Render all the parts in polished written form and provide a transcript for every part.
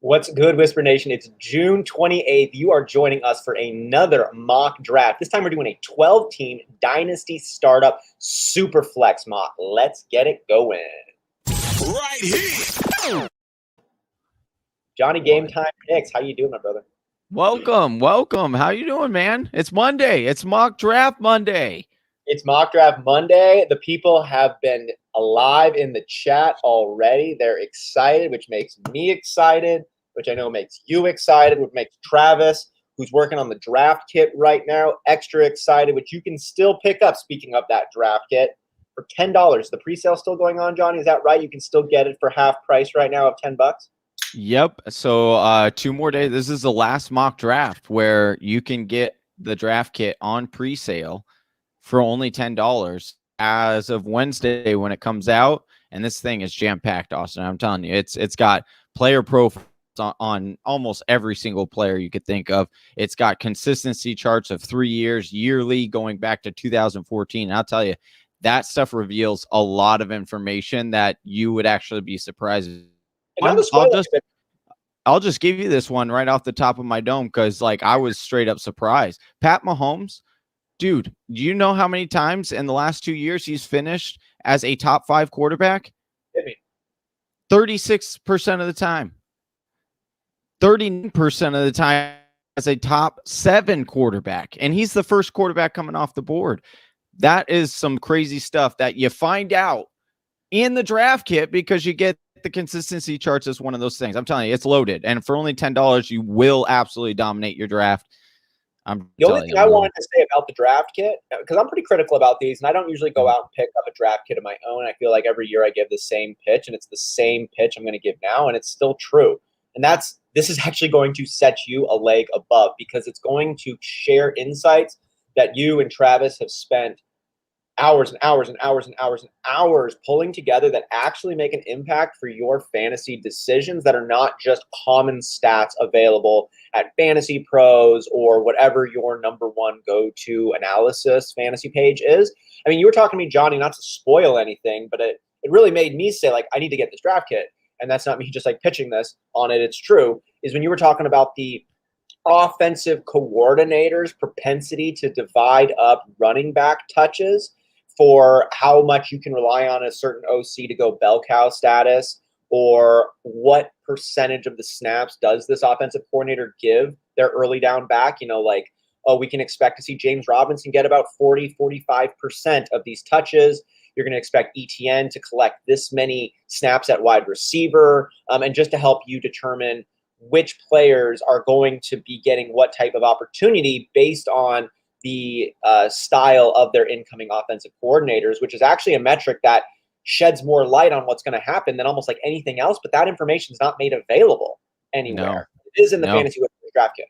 What's good, Whisper Nation? It's June 28th. You are joining us for another mock draft. This time we're doing a 12-team Dynasty Startup Superflex mock. Let's get it going. Right here. Johnny, game time picks. How you doing, my brother? Welcome. How you doing, man? It's Monday. It's mock draft Monday. It's mock draft Monday. The people have been alive in the chat already. They're excited, which makes me excited, which I know makes you excited, which makes Travis, who's working on the draft kit right now, extra excited, which you can still pick up, speaking of that draft kit, for $10. The pre-sale still going on, Johnny? Is that right? You can still get it for half price right now of $10? Yep. So 2 more days. This is the last mock draft where you can get the draft kit on pre-sale for only $10 as of Wednesday when it comes out. And this thing is jam-packed, Austin. I'm telling you, it's got player profiles on almost every single player you could think of. It's got consistency charts of 3 years, yearly, going back to 2014. And I'll tell you, that stuff reveals a lot of information that you would actually be surprised. I'll just give you this one right off the top of my dome because, like, I was straight up surprised. Pat Mahomes, dude, do you know how many times in the last 2 years he's finished as a top 5 quarterback? 36% of the time. 30% of the time as a top 7 quarterback. And he's the first quarterback coming off the board. That is some crazy stuff that you find out in the draft kit because you get the consistency charts as one of those things. I'm telling you, it's loaded. And for only $10, you will absolutely dominate your draft. The only thing I wanted to say about the draft kit, because I'm pretty critical about these, and I don't usually go out and pick up a draft kit of my own. I feel like every year I give the same pitch, and it's the same pitch I'm going to give now, and it's still true. And this is actually going to set you a leg above because it's going to share insights that you and Travis have spent hours and hours and hours and hours and hours pulling together that actually make an impact for your fantasy decisions that are not just common stats available at Fantasy Pros or whatever your number one go-to analysis fantasy page is. I mean, you were talking to me, Johnny, not to spoil anything, but it really made me say, like, I need to get this draft kit. And that's not me just like pitching this on it. It's true. Is when you were talking about the offensive coordinator's propensity to divide up running back touches for how much you can rely on a certain OC to go bell cow status, or what percentage of the snaps does this offensive coordinator give their early down back? You know, like, oh, we can expect to see James Robinson get about 40-45% of these touches. You're going to expect ETN to collect this many snaps at wide receiver, and just to help you determine which players are going to be getting what type of opportunity based on the style of their incoming offensive coordinators, which is actually a metric that sheds more light on what's going to happen than almost like anything else. But that information is not made available anywhere. No. It is in the Fantasy draft kit.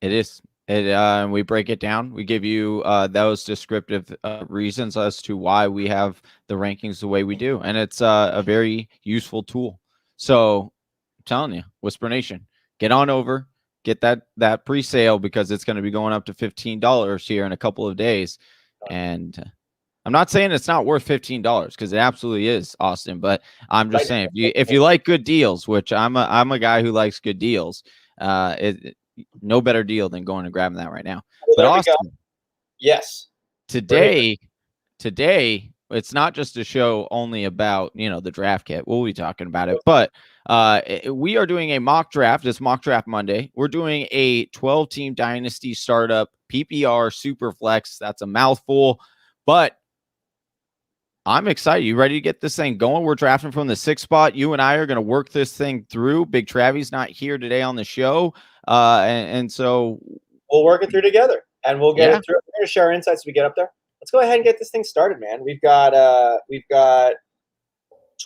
It is. We break it down. We give you those descriptive reasons as to why we have the rankings the way we do. And it's a very useful tool. So I'm telling you, Whisper Nation, get on over. Get that pre-sale because it's going to be going up to $15 here in a couple of days. And I'm not saying it's not worth $15 because it absolutely is, Austin. But I'm just saying if you like good deals, which I'm a guy who likes good deals, no better deal than going and grabbing that right now. Well, but Austin, yes, today it's not just a show only about, the draft kit. We'll be talking about it, but we are doing a mock draft. It's mock draft Monday. We're doing a 12-team Dynasty startup PPR Superflex. That's a mouthful, but I'm excited. You ready to get this thing going? We're drafting from the 6th spot. You and I are going to work this thing through. Big Travi's not here today on the show, and so we'll work it through together, and we'll get it through. We're going to share our insights as we get up there. Let's go ahead and get this thing started, man. We've got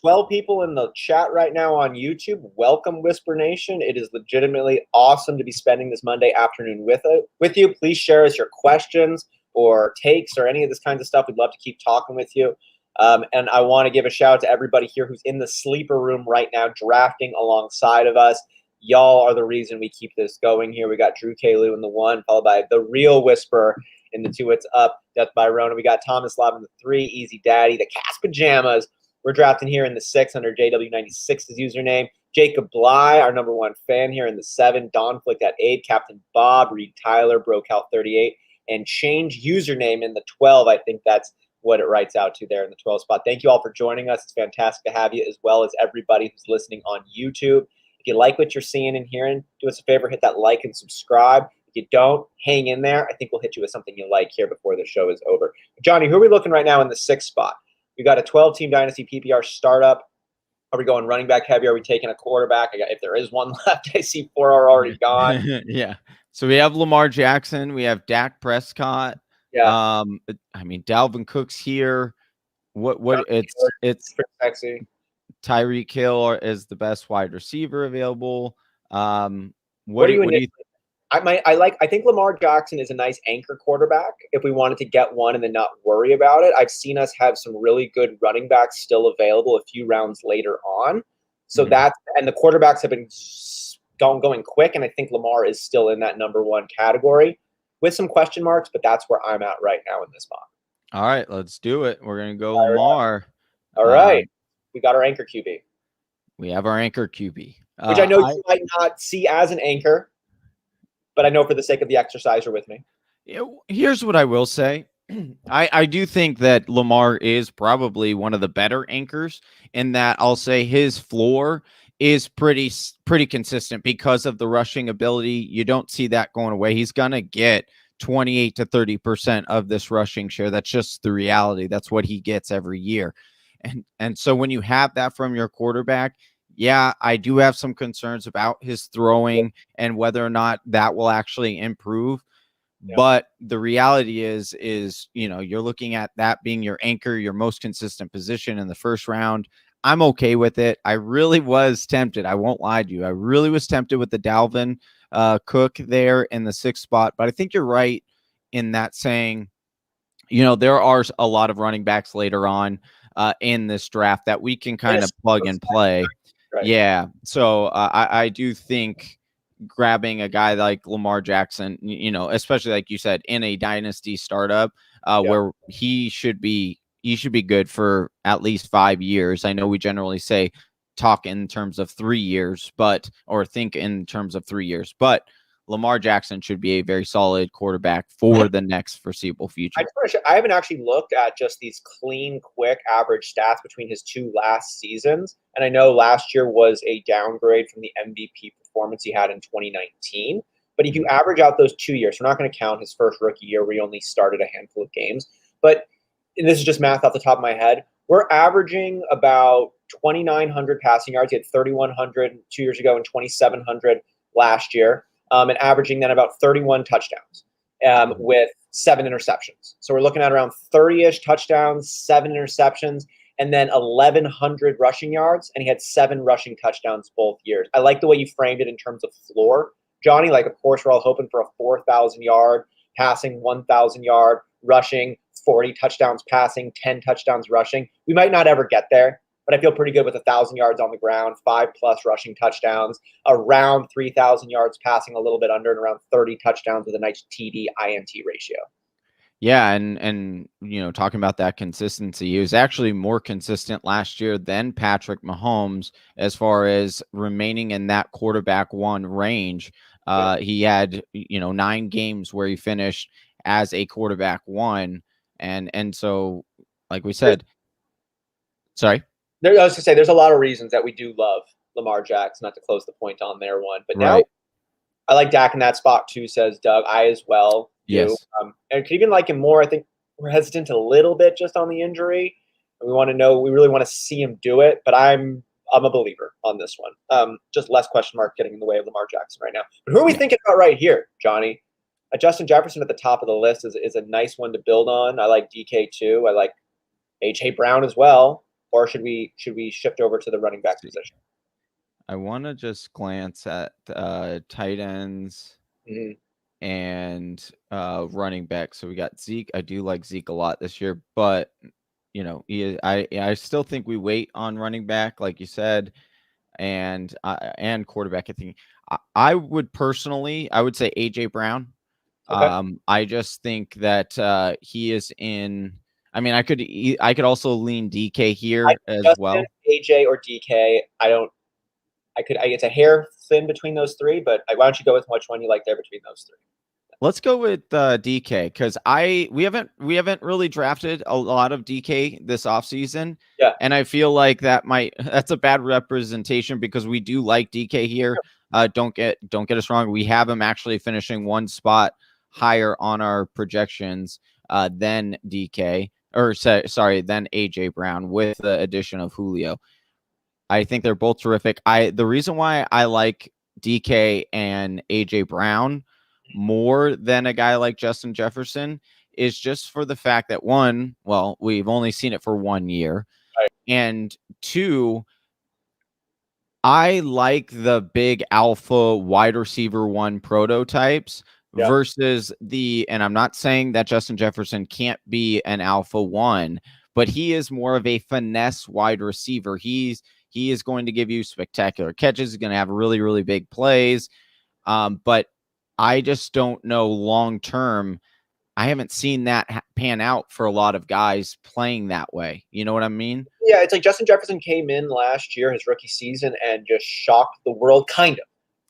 12 people in the chat right now on YouTube. Welcome, Whisper Nation. It is legitimately awesome to be spending this Monday afternoon with you. Please share us your questions or takes or any of this kinds of stuff. We'd love to keep talking with you. And I want to give a shout out to everybody here who's in the sleeper room right now, drafting alongside of us. Y'all are the reason we keep this going here. We got Drew Kalu in the 1, followed by the real Whisper in the 2. It's up. Death by Rona. We got Thomas Love in the 3, Easy Daddy, the Cast Pajamas. We're drafting here in the 6 under JW96's username. Jacob Bley, our number 1 fan here in the 7. Don Flick at 8. Captain Bob, Reed Tyler, Brocal 38, and change username in the 12. I think that's what it writes out to there in the 12 spot. Thank you all for joining us. It's fantastic to have you, as well as everybody who's listening on YouTube. If you like what you're seeing and hearing, do us a favor, hit that like and subscribe. If you don't, hang in there. I think we'll hit you with something you like here before the show is over. Johnny, who are we looking right now in the 6th spot? We got a 12-team Dynasty PPR startup. Are we going running back heavy? Are we taking a quarterback? If there is one left, I see 4 are already gone. Yeah. So we have Lamar Jackson. We have Dak Prescott. Yeah. I mean, Dalvin Cook's here. It's pretty sexy. Tyreek Hill is the best wide receiver available. What do you think? I think Lamar Jackson is a nice anchor quarterback if we wanted to get one and then not worry about it. I've seen us have some really good running backs still available a few rounds later on. So and the quarterbacks have been going quick, and I think Lamar is still in that number 1 category with some question marks, but that's where I'm at right now in this spot. All right, let's do it. We're going to go Lamar. All right. We got our anchor QB. We have our anchor QB. Which I know you might not see as an anchor, but I know for the sake of the exercise, you're with me. Here's what I will say. I do think that Lamar is probably one of the better anchors in that I'll say his floor is pretty consistent because of the rushing ability. You don't see that going away. He's going to get 28 to 30% of this rushing share. That's just the reality. That's what he gets every year. And so when you have that from your quarterback, yeah, I do have some concerns about his throwing and whether or not that will actually improve. Yeah. But the reality is, you're looking at that being your anchor, your most consistent position in the first round. I'm okay with it. I really was tempted. I won't lie to you. I really was tempted with the Dalvin Cook there in the 6th spot. But I think you're right in that saying, there are a lot of running backs later on in this draft that we can kind of plug and play. Right. Yeah. So I do think grabbing a guy like Lamar Jackson, especially like you said, in a dynasty startup where he should be good for at least 5 years. I know we generally talk in terms of 3 years, or think in terms of 3 years, but Lamar Jackson should be a very solid quarterback for the next foreseeable future. I haven't actually looked at just these clean, quick average stats between his 2 last seasons. And I know last year was a downgrade from the MVP performance he had in 2019. But if you average out those 2 years, we're not going to count his first rookie year where he only started a handful of games. But and this is just math off the top of my head. We're averaging about 2,900 passing yards. He had 3,100 2 years ago and 2,700 last year. And averaging then about 31 touchdowns with 7 interceptions. So we're looking at around 30-ish touchdowns, 7 interceptions, and then 1,100 rushing yards. And he had 7 rushing touchdowns both years. I like the way you framed it in terms of floor, Johnny. Like, of course, we're all hoping for a 4,000-yard passing, 1,000-yard rushing, 40 touchdowns passing, 10 touchdowns rushing. We might not ever get there, but I feel pretty good with 1,000 yards on the ground, 5+ rushing touchdowns, around 3,000 yards passing, a little bit under, and around 30 touchdowns with a nice TD-INT ratio. Yeah, and talking about that consistency, he was actually more consistent last year than Patrick Mahomes as far as remaining in that quarterback 1 range. He had 9 games where he finished as a quarterback 1, and so like we said, sorry. I was going to say, there's a lot of reasons that we do love Lamar Jackson, not to close the point on there one. But now I like Dak in that spot too, says Doug. I as well do. Yes. And could even like him more. I think we're hesitant a little bit just on the injury. We really want to see him do it. But I'm a believer on this one. Just less question mark getting in the way of Lamar Jackson right now. But who are we thinking about right here, Johnny? Justin Jefferson at the top of the list is a nice one to build on. I like DK too. I like A.J. Brown as well. Or should we shift over to the running back position? I want to just glance at tight ends and running back. So we got Zeke. I do like Zeke a lot this year, but I still think we wait on running back, like you said, and quarterback. I think I would say AJ Brown. Okay. I just think that he is in. I mean, I could also lean DK here as well. AJ or DK, I don't It's a hair thin between those three, but why don't you go with which one you like there between those three? Let's go with DK because we haven't really drafted a lot of DK this offseason. Yeah. And I feel like that's a bad representation because we do like DK here. Don't get us wrong. We have him actually finishing one spot higher on our projections than DK than AJ Brown with the addition of Julio. I think they're both terrific. The reason why I like DK and AJ Brown more than a guy like Justin Jefferson is just for the fact that one, well, we've only seen it for 1 year. Right. And two, I like the big alpha wide receiver one prototypes versus and I'm not saying that Justin Jefferson can't be an alpha one, but he is more of a finesse wide receiver. He is going to give you spectacular catches. He's going to have really, really big plays. But I just don't know long term. I haven't seen that pan out for a lot of guys playing that way. You know what I mean? Yeah, it's like Justin Jefferson came in last year, his rookie season, and just shocked the world, kind of,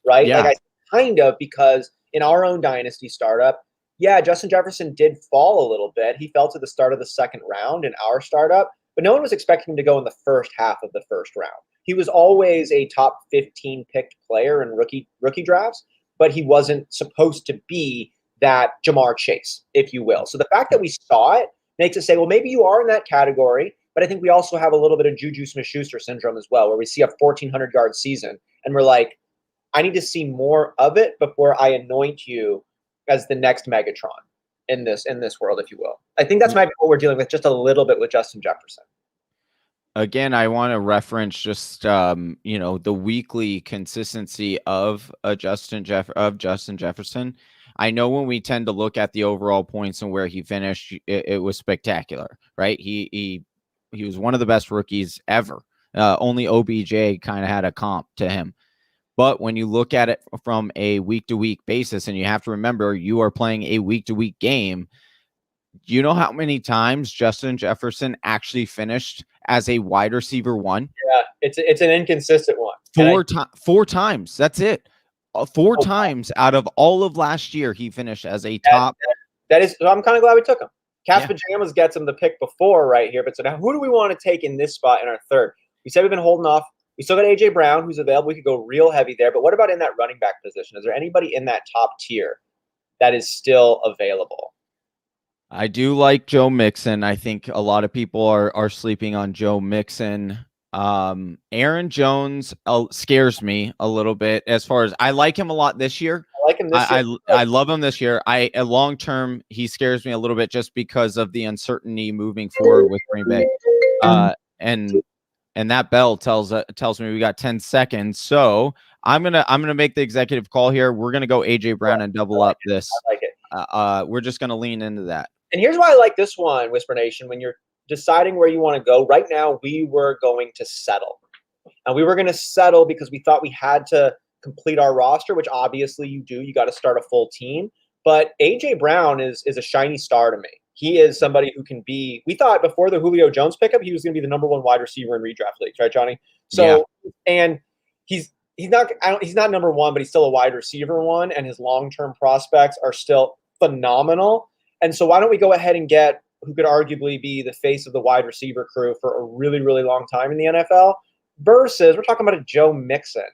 right? Yeah. Like kind of, because in our own dynasty startup, yeah, Justin Jefferson did fall a little bit. He fell to the start of the second round in our startup, but no one was expecting him to go in the first half of the first round. He was always a top 15 picked player in rookie drafts, but he wasn't supposed to be that Jamar Chase, if you will. So the fact that we saw it makes us say, well, maybe you are in that category, but I think we also have a little bit of Juju Smith-Schuster syndrome as well, where we see a 1,400-yard season, and we're like, I need to see more of it before I anoint you as the next Megatron in this world, if you will. I think that's maybe what we're dealing with just a little bit with Justin Jefferson. Again, I want to reference just the weekly consistency of Justin Jefferson. I know when we tend to look at the overall points and where he finished, it was spectacular, right? He was one of the best rookies ever. Only OBJ kind of had a comp to him. But when you look at it from a week-to-week basis, and you have to remember you are playing a week-to-week game, you know how many times Justin Jefferson actually finished as a wide receiver one? Yeah, it's an inconsistent one. Four times. That's it. Four times out of all of last year, he finished as a top. That is, I'm kind of glad we took him. Pajamas gets him the pick before right here. But so now who do we want to take in this spot in our third? We said we've been holding off. We still got AJ Brown, who's available. We could go real heavy there. But what about in that running back position? Is there anybody in that top tier that is still available? I do like Joe Mixon. I think a lot of people are sleeping on Joe Mixon. Aaron Jones scares me a little bit as far as I like him a lot this year. I like him this year. I love him this year. Long term, he scares me a little bit just because of the uncertainty moving forward with Green Bay. And that bell tells me we got 10 seconds. So I'm gonna make the executive call here. We're gonna go AJ Brown and double up this. I like it. We're just gonna lean into that. And here's why I like this one, Whisper Nation. When you're deciding where you want to go, right now we were going to settle. And we were going to settle because we thought we had to complete our roster, which obviously you do. You got to start a full team. But AJ Brown is a shiny star to me. He is somebody who can be – we thought before the Julio Jones pickup, he was going to be the number one wide receiver in redraft leagues, right, Johnny? So and he's not number one, but he's still a wide receiver one, and his long-term prospects are still phenomenal. And so why don't we go ahead and get who could arguably be the face of the wide receiver crew for a really, really long time in the NFL versus we're talking about a Joe Mixon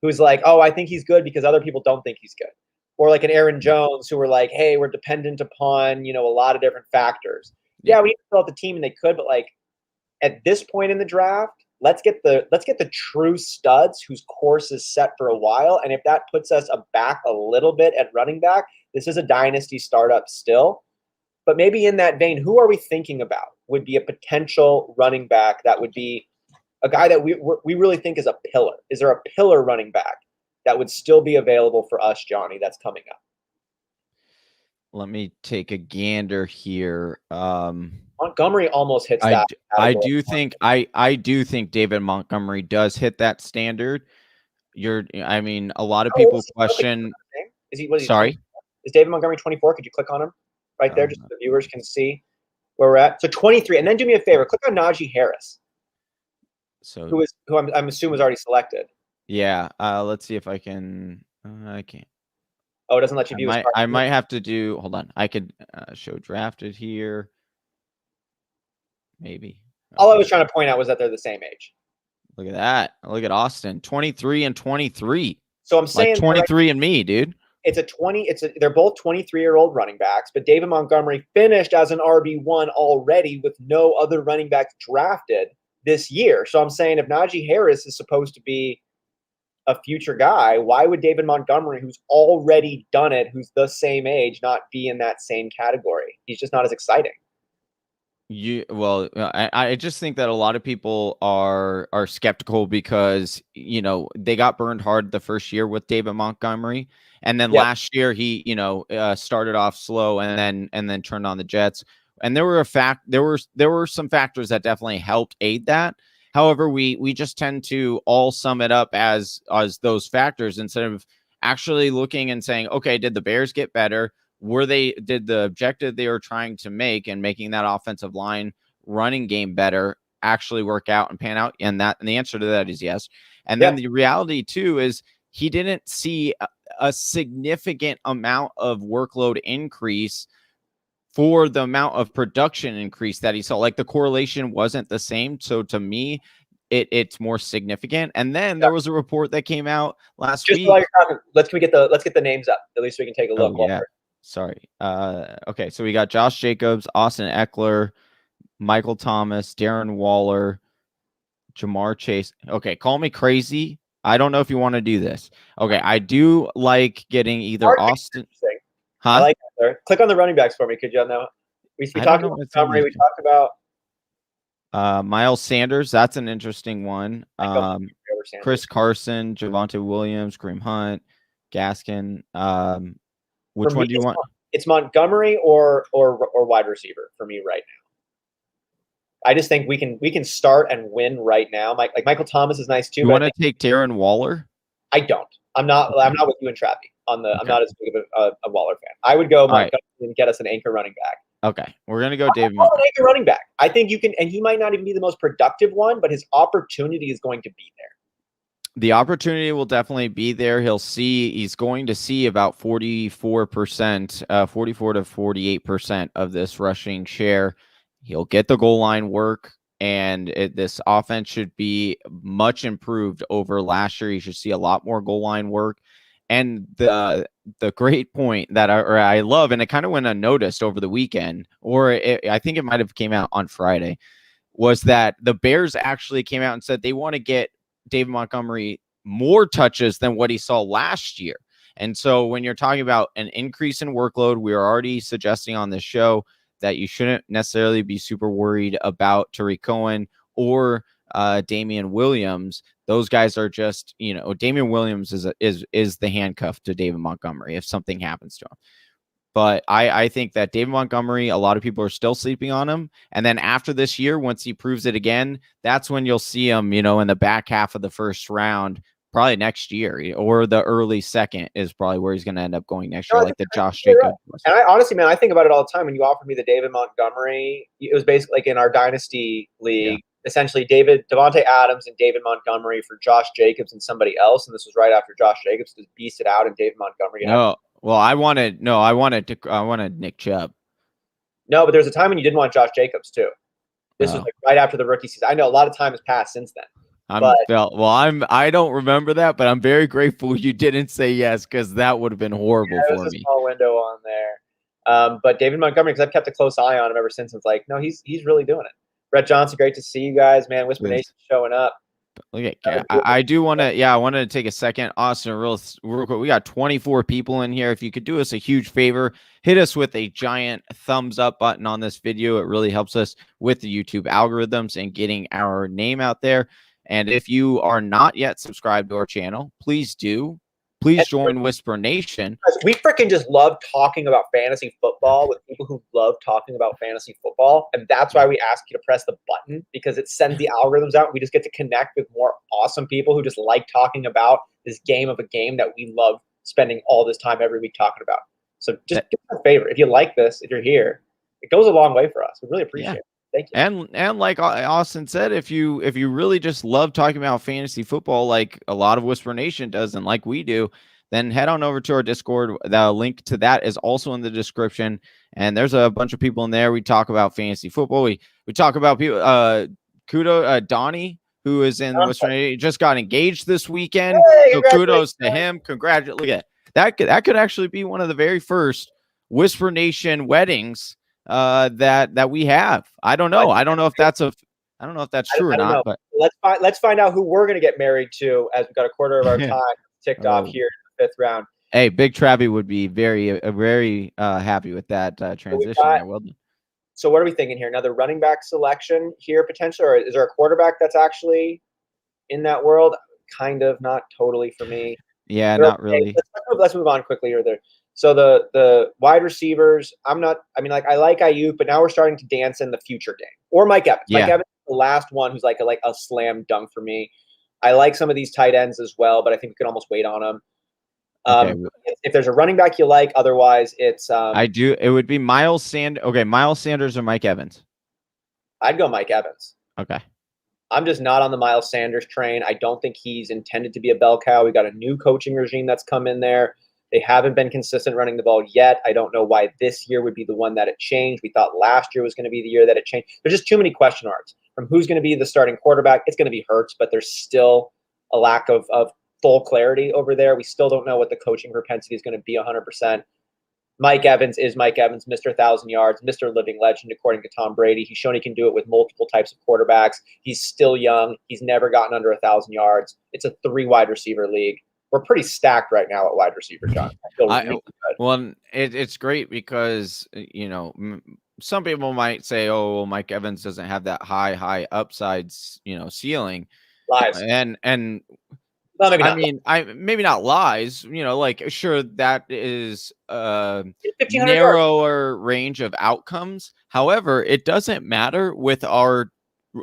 who's like, oh, I think he's good because other people don't think he's good. Or like an Aaron Jones who were like, hey, we're dependent upon, a lot of different factors. Yeah, we need to fill out the team and they could, but like at this point in the draft, let's get the true studs whose course is set for a while. And if that puts us back a little bit at running back, this is a dynasty startup still. But maybe in that vein, who are we thinking about would be a potential running back that would be a guy that we really think is a pillar? Is there a pillar running back that would still be available for us, Johnny, that's coming up? Let me take a gander here. Montgomery almost hits that. I do think David Montgomery does hit that standard. A lot of people question. Sorry? Is David Montgomery 24? Could you click on him right there just so the viewers can see where we're at? So 23. And then do me a favor. Click on Najee Harris, who I'm assuming is already selected. Yeah. Let's see if I can. I can't. Oh, it doesn't let you view his card. I might have to do. Hold on. I could show drafted here. Maybe. All I Okay. was trying to point out was that they're the same age. Look at that. Look at Austin. 23 and 23. So I'm saying like 23 and me, dude. They're both 23-year-old running backs, but David Montgomery finished as an RB1 already with no other running backs drafted this year. So I'm saying if Najee Harris is supposed to be a future guy, why would David Montgomery, who's already done it, who's the same age, not be in that same category? He's just not as exciting. I just think that a lot of people are skeptical because they got burned hard the first year with David Montgomery, and then last year he started off slow and then turned on the Jets, and there were some factors that definitely helped aid that. However, we just tend to all sum it up as those factors instead of actually looking and saying, okay, did the Bears get better? Did the objective they were trying to make and making that offensive line running game better actually work out and pan out? And the answer to that is yes. And then the reality too is he didn't see a significant amount of workload increase for the amount of production increase that he saw. Like the correlation wasn't the same. So to me, it's more significant. And then there was a report that came out last week. While you're talking, let's get the names up. At least we can take a look. Oh, yeah. Sorry. Okay, so we got Josh Jacobs, Austin Eckler, Michael Thomas, Darren Waller, Jamar Chase. Okay, call me crazy. I don't know if you want to do this. Okay, I do like getting either Austin. Huh? I like that there. Click on the running backs for me, could you? Now we talked about Montgomery. We talked about Miles Sanders. That's an interesting one. Chris Carson, Javonte Williams, Kareem Hunt, Gaskin. Which one do you want? It's Montgomery or wide receiver for me right now. I just think we can start and win right now. Like Michael Thomas is nice too. You want to take Darren Waller? I don't. I'm not with you and Trappy on the. Okay. I'm not as big of a Waller fan. I would go Montgomery and get us an anchor running back. Okay, we're gonna go David. An anchor running back. I think you can, and he might not even be the most productive one, but his opportunity is going to be there. The opportunity will definitely be there. He's going to see about 44%, 44 to 48% of this rushing share. He'll get the goal line work, and this offense should be much improved over last year. You should see a lot more goal line work. And the great point that I love, and it kind of went unnoticed over the weekend, I think it might have came out on Friday, was that the Bears actually came out and said they want to get David Montgomery more touches than what he saw last year. And so when you're talking about an increase in workload, we are already suggesting on this show that you shouldn't necessarily be super worried about Tariq Cohen or Damian Williams. Those guys are just, Damian Williams is the handcuff to David Montgomery if something happens to him. But I think that David Montgomery, a lot of people are still sleeping on him. And then after this year, once he proves it again, that's when you'll see him, in the back half of the first round, probably next year, or the early second is probably where he's going to end up going next year, like the Josh Jacobs. And I honestly, man, I think about it all the time. When you offered me the David Montgomery, it was basically like in our Dynasty League, essentially Devontae Adams and David Montgomery for Josh Jacobs and somebody else. And this was right after Josh Jacobs just beasted out and David Montgomery. Well, I wanted Nick Chubb. No, but there's a time when you didn't want Josh Jacobs too. This was like right after the rookie season. I know a lot of time has passed since then. I don't remember that, but I'm very grateful you didn't say yes, because that would have been horrible for me. A small window on there. But David Montgomery, because I've kept a close eye on him ever since. It's like, no, he's really doing it. Brett Johnson, great to see you guys, man. Whisper Nation showing up. Okay, I do want to. Yeah, I wanted to take a second, Austin, real quick. We got 24 people in here. If you could do us a huge favor, hit us with a giant thumbs up button on this video. It really helps us with the YouTube algorithms and getting our name out there. And if you are not yet subscribed to our channel, please do. Please join Whisper Nation. We freaking just love talking about fantasy football with people who love talking about fantasy football. And that's why we ask you to press the button, because it sends the algorithms out. We just get to connect with more awesome people who just like talking about this game of a game that we love spending all this time every week talking about. So just do us a favor. If you like this, if you're here, it goes a long way for us. We really appreciate it. Thank you. And like Austin said, if you really just love talking about fantasy football, like a lot of Whisper Nation does, and like we do, then head on over to our Discord. The link to that is also in the description. And there's a bunch of people in there. We talk about fantasy football. We talk about people. Donnie, who is in Whisper Nation, just got engaged this weekend. Hey, so kudos to him. Congratulations! Look at that could actually be one of the very first Whisper Nation weddings that we have. I don't know. I don't know if that's true or not. But let's find out who we're gonna get married to as we got a quarter of our time ticked off here in the 5th round. Hey, Big Travie would be very happy with that transition. So what are we thinking here? Another running back selection here potentially, or is there a quarterback that's actually in that world? Kind of, not totally for me. Yeah, not really. Let's move on quickly here. So the wide receivers, I like Ayuk, but now we're starting to dance in the future game. Or Mike Evans. Yeah. Mike Evans is the last one who's like a slam dunk for me. I like some of these tight ends as well, but I think we can almost wait on them. If there's a running back you like, otherwise it's I do. It would be Miles Sanders. Okay, Miles Sanders or Mike Evans. I'd go Mike Evans. Okay. I'm just not on the Miles Sanders train. I don't think he's intended to be a bell cow. We got a new coaching regime that's come in there. They haven't been consistent running the ball yet. I don't know why this year would be the one that it changed. We thought last year was going to be the year that it changed. There's just too many question marks from who's going to be the starting quarterback. It's going to be Hurts, but there's still a lack of full clarity over there. We still don't know what the coaching propensity is going to be 100%. Mike Evans is Mike Evans, Mr. 1,000 yards, Mr. Living Legend, according to Tom Brady. He's shown he can do it with multiple types of quarterbacks. He's still young. He's never gotten under 1,000 yards. It's a 3 wide receiver league. We're pretty stacked right now at wide receiver, John. I feel really good. Well, it's great because, some people might say, oh, well, Mike Evans doesn't have that high upsides, ceiling. Lies. And well, maybe not. I mean, maybe not lies, sure, that is a 1,500 narrower yards. range of outcomes. However, it doesn't matter with our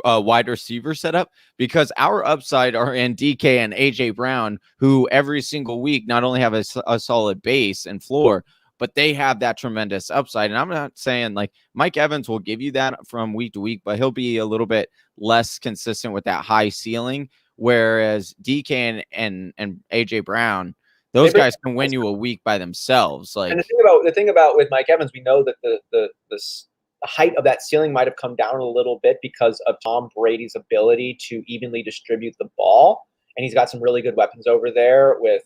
wide receiver setup because our upside are in DK and AJ Brown, who every single week not only have a solid base and floor, but they have that tremendous upside. And I'm not saying like Mike Evans will give you that from week to week, but he'll be a little bit less consistent with that high ceiling. Whereas DK and AJ Brown, those guys can win you a week by themselves. Like, and the thing about with Mike Evans, we know that the height of that ceiling might have come down a little bit because of Tom Brady's ability to evenly distribute the ball, and he's got some really good weapons over there with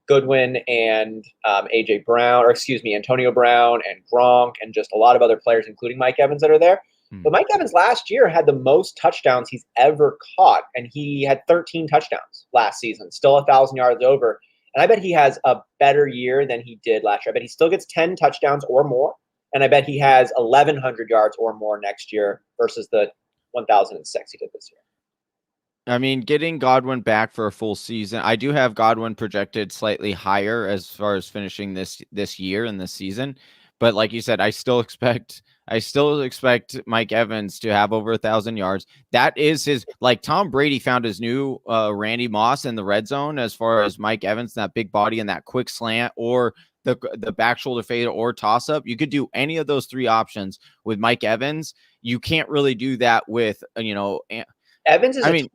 Goodwin and AJ Brown, Antonio Brown and Gronk, and just a lot of other players, including Mike Evans, that are there. But Mike Evans last year had the most touchdowns he's ever caught, and he had 13 touchdowns last season, still 1,000 yards over. And I bet he has a better year than he did last year. I bet he still gets 10 touchdowns or more, and I bet he has 1,100 yards or more next year versus the 1,006 he did this year. I mean, getting Godwin back for a full season, I do have Godwin projected slightly higher as far as finishing this year and this season. But like you said, I still expect Mike Evans to have over 1,000 yards. That is his, like Tom Brady found his new Randy Moss in the red zone as far as Mike Evans, that big body and that quick slant or the back shoulder fade or toss up. You could do any of those 3 options with Mike Evans. You can't really do that with, Evans is a big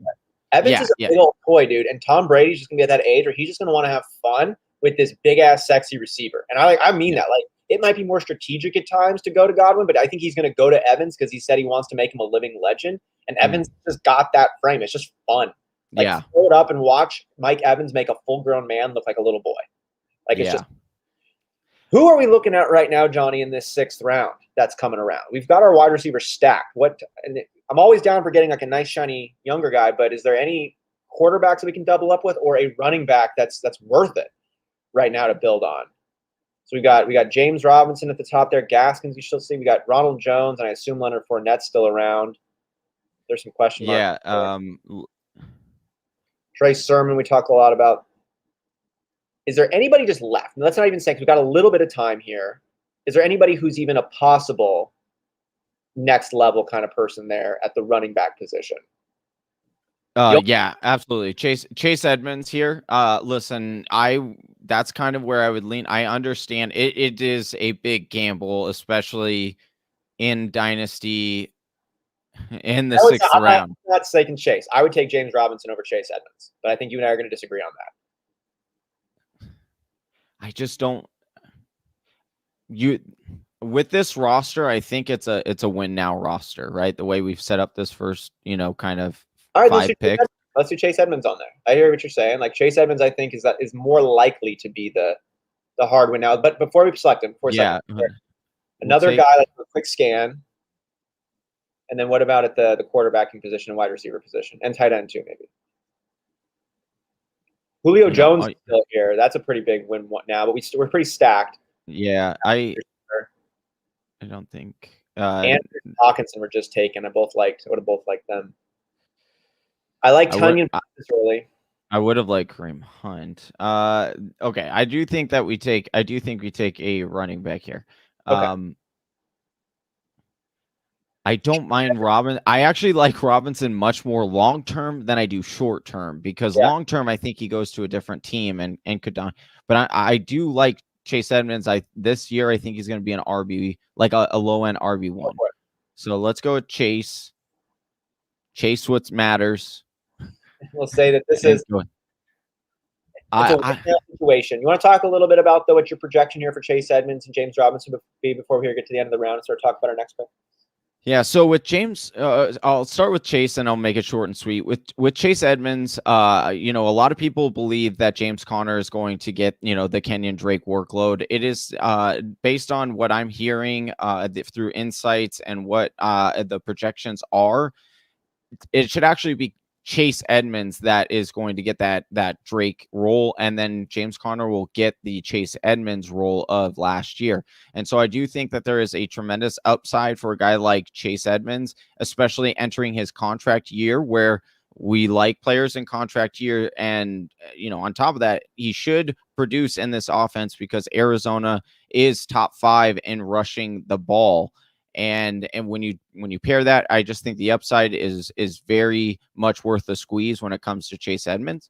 old toy, dude. And Tom Brady's just going to be at that age where he's just going to want to have fun with this big ass sexy receiver. And I mean that. Like, it might be more strategic at times to go to Godwin, but I think he's going to go to Evans because he said he wants to make him a living legend. And Evans just got that frame. It's just fun. Like, throw it up and watch Mike Evans make a full-grown man look like a little boy. Like, it's just – who are we looking at right now, Johnny, in this 6th round that's coming around? We've got our wide receiver stacked. And I'm always down for getting like a nice, shiny younger guy, but is there any quarterbacks that we can double up with or a running back that's worth it right now to build on? So we got James Robinson at the top there. Gaskins, you should see. We got Ronald Jones, and I assume Leonard Fournette's still around. There's some question marks. Yeah. Trey Sermon, we talk a lot about. Is there anybody just left? Let's not even say, because we've got a little bit of time here. Is there anybody who's even a possible next level kind of person there at the running back position? Yeah, absolutely. Chase Edmonds here. Listen, that's kind of where I would lean. I understand it is a big gamble, especially in Dynasty in the 6th round. I'm not taking Chase. I would take James Robinson over Chase Edmonds, but I think you and I are going to disagree on that. I just don't. With this roster, I think it's a win now roster, right? The way we've set up this first, kind of all right, 5 picks. Let's do Chase Edmonds on there. I hear what you're saying. Like Chase Edmonds, I think is more likely to be the hard win now. But before we select him, another guy like a quick scan. And then what about at the quarterbacking position and wide receiver position and tight end too, maybe? Julio Jones is still here. That's a pretty big win now, but we're pretty stacked. Yeah, I don't think Andrews and Hawkinson were just taken. I would have both liked them. I like Tonyan early. I would have liked Kareem Hunt. Okay, I do think we take a running back here. Okay. I don't mind Robin. I actually like Robinson much more long term than I do short term because long term I think he goes to a different team and could down. But I do like Chase Edmonds. This year I think he's going to be an RB, like a low end RB1. So let's go with Chase. Chase what matters. We'll say that this is a situation. You want to talk a little bit about what's your projection here for Chase Edmonds and James Robinson before we get to the end of the round and start talking about our next pick? Yeah, so with James, I'll start with Chase and I'll make it short and sweet. With Chase Edmonds, a lot of people believe that James Conner is going to get, the Kenyon Drake workload. It is based on what I'm hearing through insights and what the projections are. It should actually be Chase Edmonds that is going to get that Drake role, and then James Conner will get the Chase Edmonds role of last year. And so I do think that there is a tremendous upside for a guy like Chase Edmonds, especially entering his contract year where we like players in contract year. And, on top of that, he should produce in this offense because Arizona is top 5 in rushing the ball. And when you pair that, I just think the upside is very much worth the squeeze when it comes to Chase Edmonds.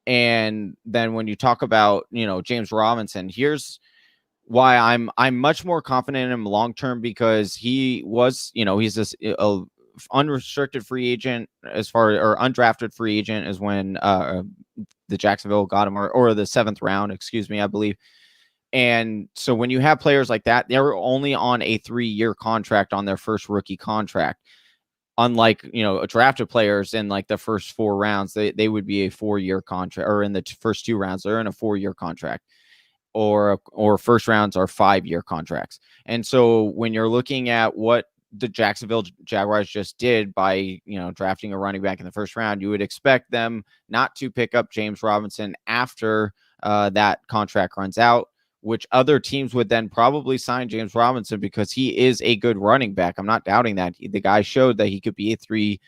And then when you talk about, James Robinson, here's why I'm much more confident in him long term, because he was, he's this unrestricted free agent or undrafted free agent is when the Jacksonville got him or the 7th round, I believe. And so when you have players like that, they're only on a 3-year contract on their first rookie contract. Unlike, drafted players in like the first 4 rounds, they would be a 4-year contract, or in the first 2 rounds, they're in a 4-year contract, or first rounds are 5-year contracts. And so when you're looking at what the Jacksonville Jaguars just did by, drafting a running back in the first round, you would expect them not to pick up James Robinson after that contract runs out, which other teams would then probably sign James Robinson because he is a good running back. I'm not doubting that. The guy showed that he could be a three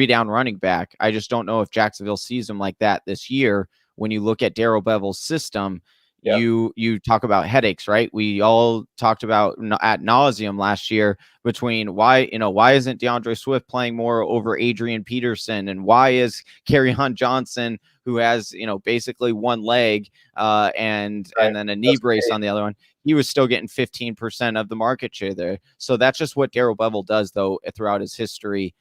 down running back. I just don't know if Jacksonville sees him like that this year. When you look at Darrell Bevel's system, you talk about headaches, right? We all talked about ad nauseum last year between why isn't DeAndre Swift playing more over Adrian Peterson, and why is Kerryon Johnson, who has basically one leg and then a knee brace on the other one, he was still getting 15% of the market share there. So that's just what Darrell Bevel does, though, throughout his history.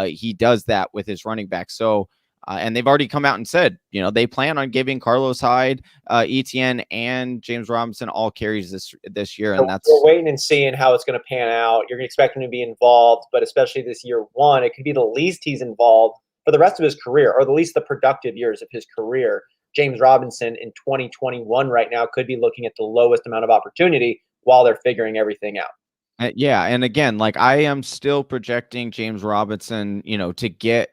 He does that with his running back. So and they've already come out and said, they plan on giving Carlos Hyde, Etienne, and James Robinson all carries this year. And we're waiting and seeing how it's going to pan out. You're expecting him to be involved, but especially this year 1, it could be the least he's involved for the rest of his career, or at least the productive years of his career. James Robinson in 2021 right now could be looking at the lowest amount of opportunity while they're figuring everything out. Yeah. And again, like I am still projecting James Robinson, to get,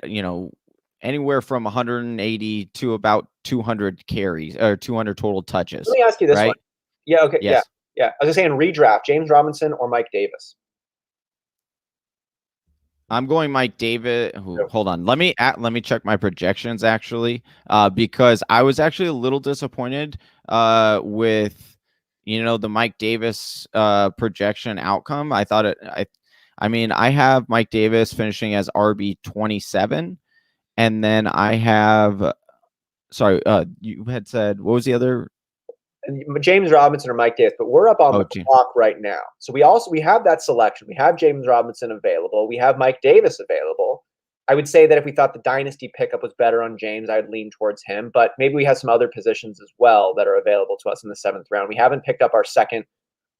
anywhere from 180 to about 200 carries or 200 total touches. Let me ask you this one. Yeah. Okay. Yes. Yeah. I was going to say in redraft, James Robinson or Mike Davis? I'm going Mike Davis. Hold on. Let me check my projections actually, because I was actually a little disappointed with, the Mike Davis projection outcome. I thought I have Mike Davis finishing as RB 27. And then I have, you had said, what was the other? James Robinson or Mike Davis, but we're up on the gee. clock right now. So we have that selection. We have James Robinson available. We have Mike Davis available. I would say that if we thought the dynasty pickup was better on James, I would lean towards him. But maybe we have some other positions as well that are available to us in the 7th round. We haven't picked up our second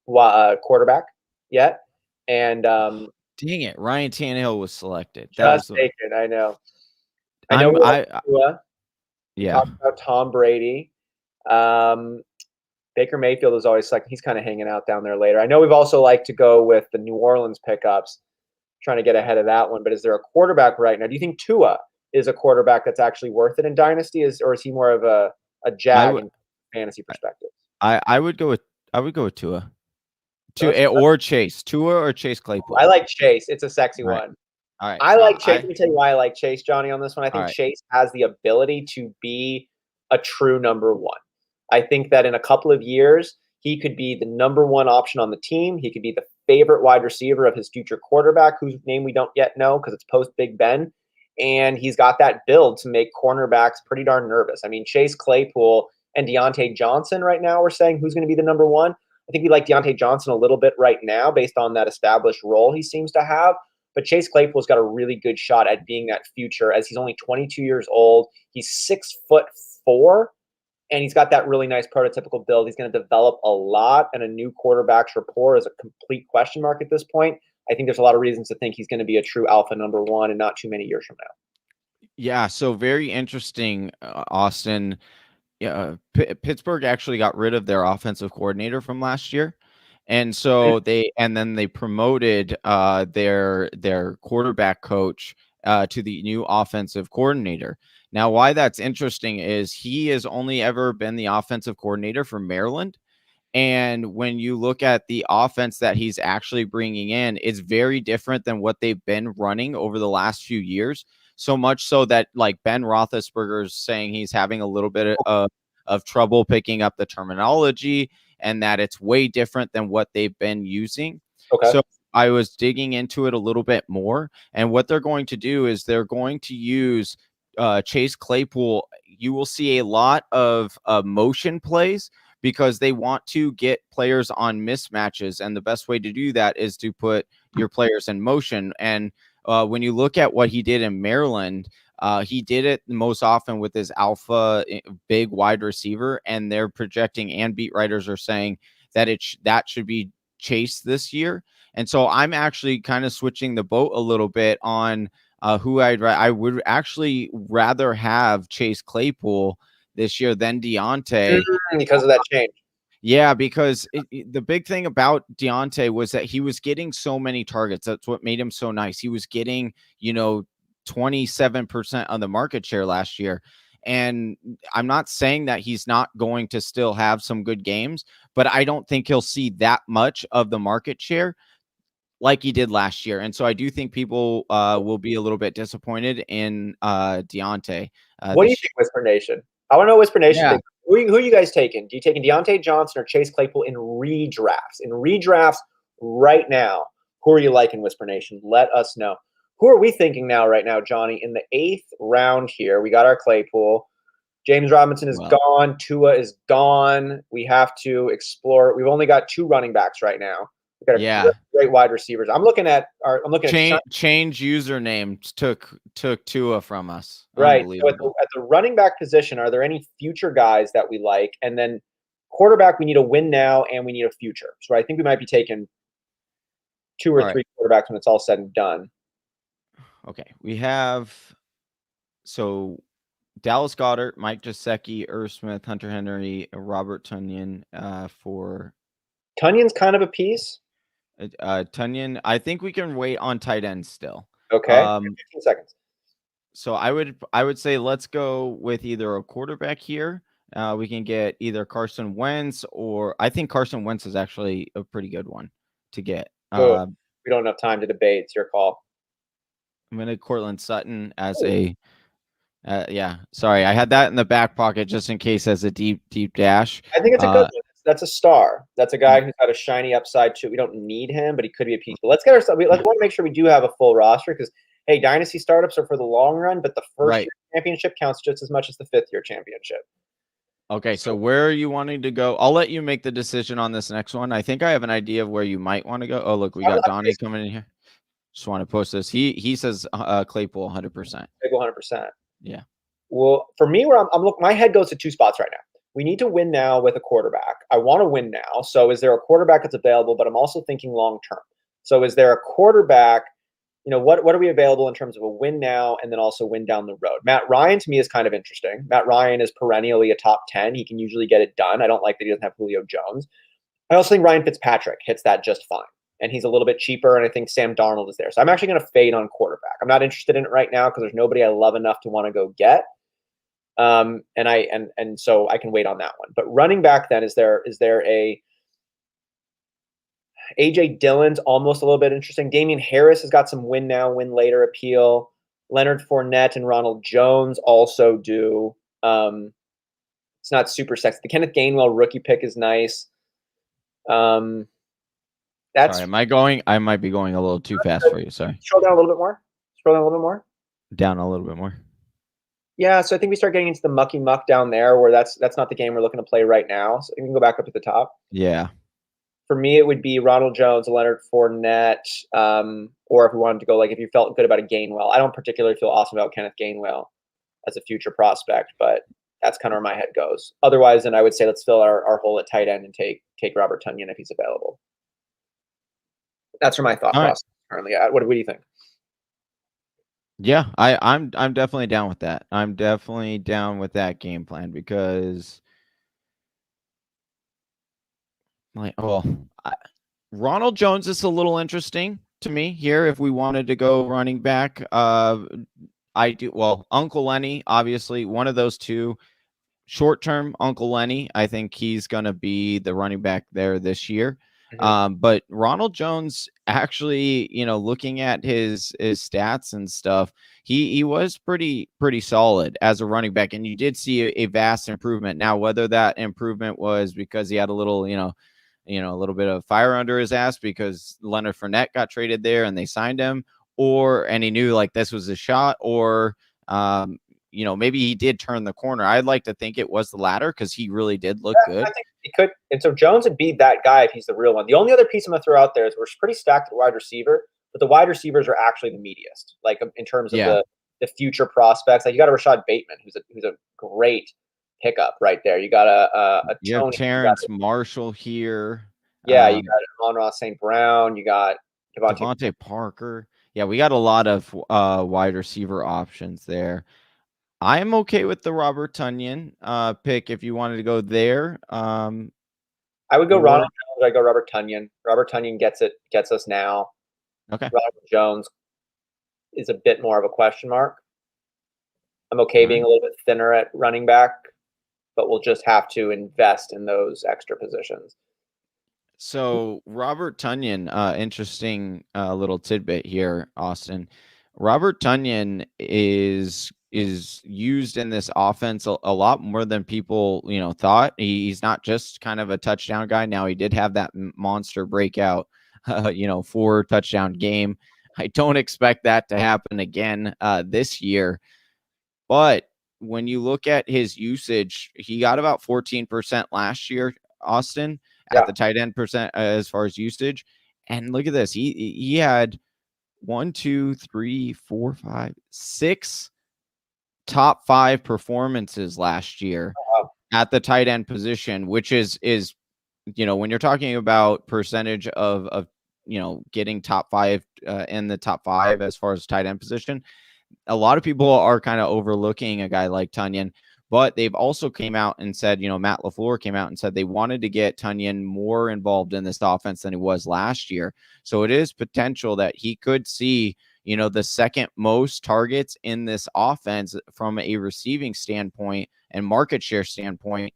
quarterback yet. And dang it, Ryan Tannehill was selected. Just taken. I know. We talked about Tom Brady. Baker Mayfield is always like he's kind of hanging out down there later. I know we've also liked to go with the New Orleans pickups, trying to get ahead of that one. But is there a quarterback right now? Do you think Tua is a quarterback that's actually worth it in Dynasty, or is he more of a jag in fantasy perspective? I would go with Tua. Or Chase. Tua or Chase Claypool. I like Chase. It's a sexy one. All right. I like Chase. Let me tell you why I like Chase, Johnny, on this one. I think Chase has the ability to be a true number one. I think that in a couple of years, he could be the number one option on the team. He could be the favorite wide receiver of his future quarterback, whose name we don't yet know because it's post Big Ben. And he's got that build to make cornerbacks pretty darn nervous. I mean, Chase Claypool and Deontay Johnson right now, we're saying who's going to be the number one. I think we like Deontay Johnson a little bit right now based on that established role he seems to have. But Chase Claypool's got a really good shot at being that future as he's only 22 years old. He's 6'4", and he's got that really nice prototypical build. He's going to develop a lot, and a new quarterback's rapport is a complete question mark at this point. I think there's a lot of reasons to think he's going to be a true alpha number one and not too many years from now. Yeah, so very interesting, Austin. Yeah, Pittsburgh actually got rid of their offensive coordinator from last year. And so they promoted their quarterback coach to the new offensive coordinator. Now, why that's interesting is he has only ever been the offensive coordinator for Maryland. And when you look at the offense that he's actually bringing in, it's very different than what they've been running over the last few years. So much so that like Ben Roethlisberger's saying he's having a little bit of trouble picking up the terminology and that it's way different than what they've been using. Okay. So I was digging into it a little bit more. And what they're going to do is they're going to use Chase Claypool. You will see a lot of motion plays because they want to get players on mismatches. And the best way to do that is to put your players in motion. And when you look at what he did in Maryland, he did it most often with his alpha big wide receiver, and they're projecting and beat writers are saying that that should be Chase this year. And so I'm actually kind of switching the boat a little bit on who I would actually rather have Chase Claypool this year than Deontay because of that change. Yeah, because the big thing about Deontay was that he was getting so many targets. That's what made him so nice. He was getting, 27% of the market share last year. And I'm not saying that he's not going to still have some good games, but I don't think he'll see that much of the market share like he did last year. And so I do think people will be a little bit disappointed in Deontay. What do you think, Whisper Nation? I want to know Whisper Nation. Yeah. Who are you guys taking? Do you taking Deontay Johnson or Chase Claypool in redrafts? In redrafts right now, who are you liking, Whisper Nation? Let us know. Who are we thinking now, right now, Johnny? In the 8th round here, we got our Claypool. James Robinson is gone. Tua is gone. We have to explore. We've only got 2 running backs right now. We've got great wide receivers. I'm looking at change usernames took Tua from us. Right. So at the running back position, are there any future guys that we like? And then quarterback, we need a win now and we need a future. So I think we might be taking 2 or 3 quarterbacks when it's all said and done. Okay. We have Dallas Goedert, Mike Gesicki, Irv Smith, Hunter Henry, Robert Tonyan for Tonyan's kind of a piece. Tonyan, I think we can wait on tight end still. Okay. 15 seconds. So I would say let's go with either a quarterback here. We can get either Carson Wentz, or I think Carson Wentz is actually a pretty good one to get. We don't have time to debate. It's your call. I'm going to Cortland Sutton as sorry. I had that in the back pocket just in case as a deep dash. I think it's a good one. That's a star. That's a guy who's got a shiny upside too. We don't need him, but he could be a piece. But let's want to make sure we do have a full roster because, hey, dynasty startups are for the long run, but the first year championship counts just as much as the 5th year championship. Okay, so where are you wanting to go? I'll let you make the decision on this next one. I think I have an idea of where you might want to go. Oh, look, we got Donnie coming in here. Just want to post this. He says Claypool 100%. Claypool 100%. Yeah. Well, for me, where I'm looking, my head goes to two spots right now. We need to win now with a quarterback. I want to win now. So is there a quarterback that's available? But I'm also thinking long term. So is there a quarterback? What are we available in terms of a win now and then also win down the road? Matt Ryan to me is kind of interesting. Matt Ryan is perennially a top 10. He can usually get it done. I don't like that he doesn't have Julio Jones. I also think Ryan Fitzpatrick hits that just fine. And he's a little bit cheaper, and I think Sam Darnold is there. So I'm actually going to fade on quarterback. I'm not interested in it right now because there's nobody I love enough to want to go get. And so I can wait on that one. But running back then, is there a AJ Dillon's almost a little bit interesting. Damian Harris has got some win now, win later appeal. Leonard Fournette and Ronald Jones also do. It's not super sexy. The Kenneth Gainwell rookie pick is nice. Sorry, I might be going a little too fast for you. Sorry. Scroll down a little bit more. Down a little bit more. Yeah, so I think we start getting into the mucky muck down there where that's not the game we're looking to play right now. So you can go back up to the top. Yeah. For me, it would be Ronald Jones, Leonard Fournette, or if we wanted to go, like if you felt good about a Gainwell. I don't particularly feel awesome about Kenneth Gainwell as a future prospect, but that's kind of where my head goes. Otherwise, then I would say let's fill our hole at tight end and take Robert Tonyan if he's available. That's where my thought process currently at. What do you think? Yeah, I'm definitely down with that. I'm definitely down with that game plan because Ronald Jones is a little interesting to me here if we wanted to go running back. Uncle Lenny, obviously, one of those two. Short-term, Uncle Lenny, I think he's going to be the running back there this year. Mm-hmm. But Ronald Jones, actually, looking at his stats and stuff, he was pretty solid as a running back, and you did see a vast improvement. Now, whether that improvement was because he had a little, a little bit of fire under his ass because Leonard Fournette got traded there and they signed him, and he knew like this was a shot, or maybe he did turn the corner. I'd like to think it was the latter because he really did look good. I think he could. And so Jones would be that guy if he's the real one. The only other piece I'm going to throw out there is we're pretty stacked at wide receiver, but the wide receivers are actually the meatiest, like in terms of the future prospects. Like you got a Rashad Bateman, who's a great pickup right there. You got a you have Terrence Marshall here. Yeah, you got Amon-Ra St. Brown. You got Devontae Parker. Yeah, we got a lot of wide receiver options there. I'm okay with the Robert Tonyan pick if you wanted to go there. I would go Ronald Jones. I'd go Robert Tonyan. Robert Tonyan gets us now. Okay. Ronald Jones is a bit more of a question mark. I'm okay being a little bit thinner at running back, but we'll just have to invest in those extra positions. So Robert Tonyan, interesting little tidbit here, Austin. Robert Tonyan is used in this offense a lot more than people, thought. He's not just kind of a touchdown guy. Now he did have that monster breakout, 4 touchdown game. I don't expect that to happen again this year. But when you look at his usage, he got about 14% last year, Austin, at the tight end percent as far as usage. And look at this. He had 6 top 5 performances last year at the tight end position, which is when you're talking about percentage of getting top 5 in the top 5 as far as tight end position, a lot of people are kind of overlooking a guy like Tonyan. But they've also came out and said, Matt LaFleur came out and said they wanted to get Tonyan more involved in this offense than he was last year. So it is potential that he could see, the second most targets in this offense from a receiving standpoint and market share standpoint.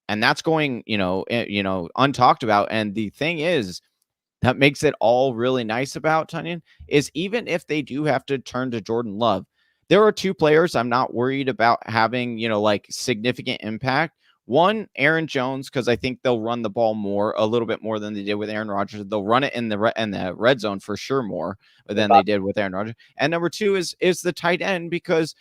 And that's going, untalked about. And the thing is, that makes it all really nice about Tonyan is even if they do have to turn to Jordan Love, there are 2 players I'm not worried about having, significant impact. One, Aaron Jones, because I think they'll run the ball a little bit more than they did with Aaron Rodgers. They'll run it in the red zone for sure more than they did with Aaron Rodgers. And number 2 is the tight end because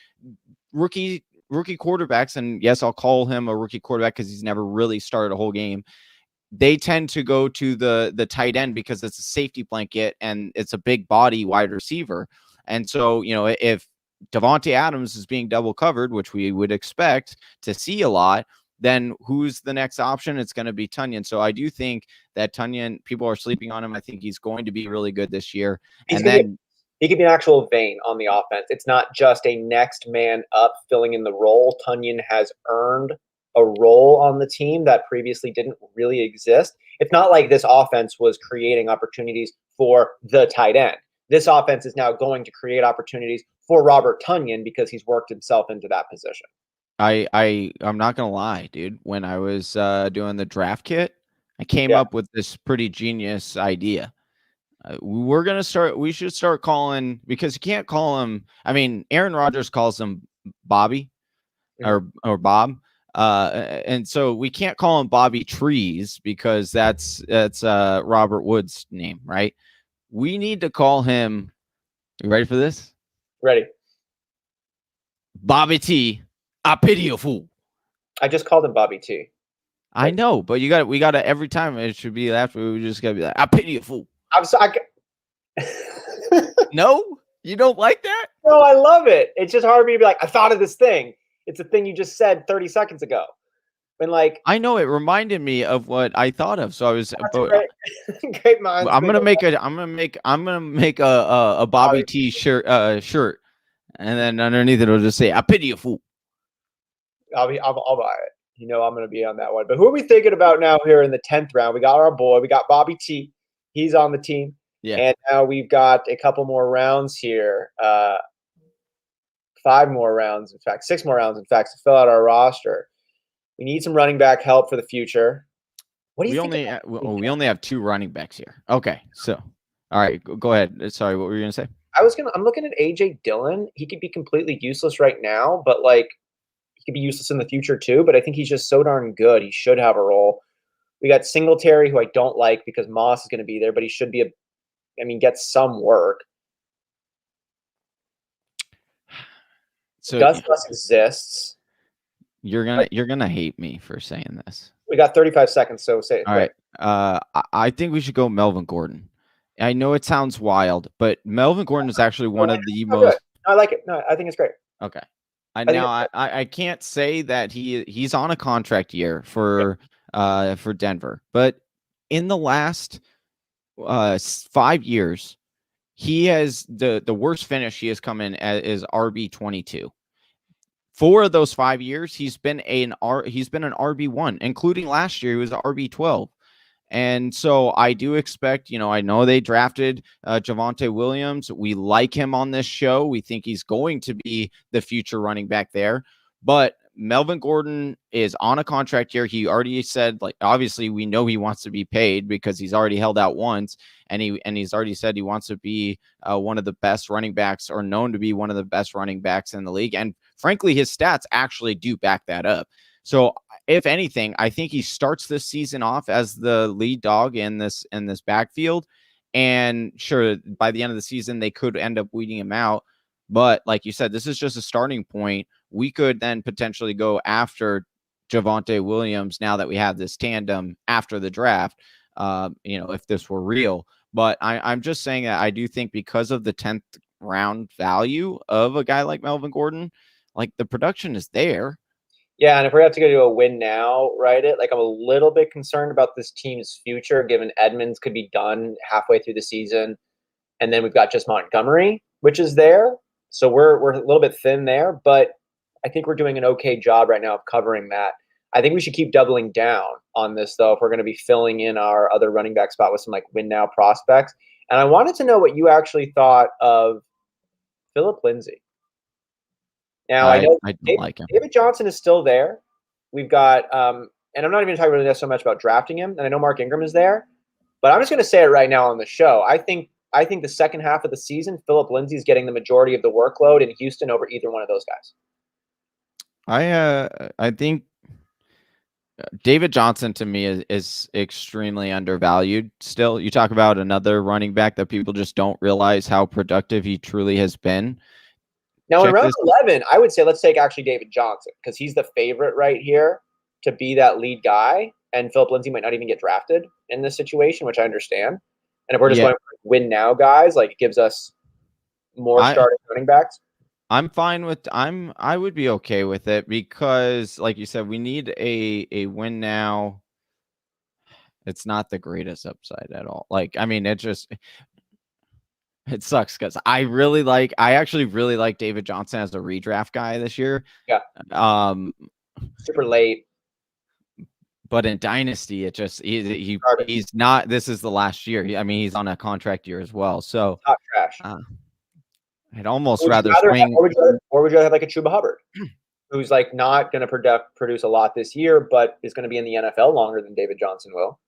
rookie rookie quarterbacks, and yes, I'll call him a rookie quarterback because he's never really started a whole game. They tend to go to the tight end because it's a safety blanket and it's a big body wide receiver. And so, if Davante Adams is being double covered, which we would expect to see a lot, then who's the next option? It's going to be Tonyan. So I do think that Tonyan, people are sleeping on him. I think he's going to be really good this year. He could be an actual vein on the offense. It's not just a next man up filling in the role. Tonyan has earned a role on the team that previously didn't really exist. It's not like this offense was creating opportunities for the tight end. This offense is now going to create opportunities for Robert Tonyan because he's worked himself into that position. I'm not gonna lie, dude. When I was doing the draft kit, I came up with this pretty genius idea. We should start calling, because you can't call him. I mean, Aaron Rodgers calls him Bobby or Bob. And so we can't call him Bobby Trees because that's Robert Wood's name, right? We need to call him. You ready for this? Ready. Bobby T. I pity you, fool. I just called him Bobby T. I know, but we got to every time it should be after. We just got to be like, I pity you, fool. I'm sorry. No, you don't like that? No, I love it. It's just hard for me to be like, I thought of this thing. It's a thing you just said 30 seconds ago. And like, I know, it reminded me of what I thought of. So I was great minds. I'm gonna make a Bobby T shirt, and then underneath it, it'll just say, I pity you, fool. I'll buy it. I'm going to be on that one. But who are we thinking about now here in the 10th round? We got our boy. We got Bobby T. He's on the team. Yeah. And now we've got a couple more rounds here. 5 more rounds, in fact, 6 more rounds, in fact, to fill out our roster. We need some running back help for the future. What do you think? We only have 2 running backs here. Okay. So, all right, go ahead. Sorry, what were you going to say? I'm looking at AJ Dillon. He could be completely useless right now, but like, he could be useless in the future too, but I think he's just so darn good. He should have a role. We got Singletary, who I don't like because Moss is going to be there, but he should be get some work. So Gus exists. You're gonna hate me for saying this. We got 35 seconds, so say it. All right. I think we should go Melvin Gordon. I know it sounds wild, but Melvin Gordon is actually one of the most. Good. I like it. No, I think it's great. Okay. I can't say that he's on a contract year for Denver, but in the last 5 years, he has the worst finish he has come in is RB22. 4 of those 5 years, he's been an RB1, including last year he was an RB12. And so I do expect, I know they drafted Javonte Williams. We like him on this show. We think he's going to be the future running back there. But Melvin Gordon is on a contract here. He already said, obviously we know he wants to be paid because he's already held out once, and he's already said he wants to be one of the best running backs, or known to be one of the best running backs in the league. And frankly, his stats actually do back that up. So if anything, I think he starts this season off as the lead dog in this backfield. And sure, by the end of the season, they could end up weeding him out. But like you said, this is just a starting point. We could then potentially go after Javonte Williams now that we have this tandem after the draft, if this were real. But I'm just saying that I do think because of the 10th round value of a guy like Melvin Gordon, the production is there. Yeah, and if we have to go to a win now, right? I'm a little bit concerned about this team's future, given Edmonds could be done halfway through the season, and then we've got just Montgomery, which is there. So we're a little bit thin there, but I think we're doing an okay job right now of covering that. I think we should keep doubling down on this, though, if we're going to be filling in our other running back spot with some win now prospects. And I wanted to know what you actually thought of Phillip Lindsay. Now, I know don't like him. David Johnson is still there. We've got, and I'm not even talking really so much about drafting him, and I know Mark Ingram is there, but I'm just going to say it right now on the show. I think the second half of the season, Phillip Lindsay is getting the majority of the workload in Houston over either one of those guys. I think David Johnson to me is extremely undervalued. Still, you talk about another running back that people just don't realize how productive he truly has been. Now in round 11, I would say let's take actually David Johnson because he's the favorite right here to be that lead guy. And Philip Lindsay might not even get drafted in this situation, which I understand. And if we're just going for win now guys, like it gives us more starting running backs. I'm fine with I would be okay with it because like you said, we need a win now. It's not the greatest upside at all. Like, I mean, it sucks because I actually really like David Johnson as a redraft guy this year. Yeah. Super late. But in Dynasty, it just he's not. This is the last year. I mean, he's on a contract year as well. So hot trash. I'd almost rather swing. Or would you have like a Chuba Hubbard, who's like not going to produce a lot this year, but is going to be in the NFL longer than David Johnson will.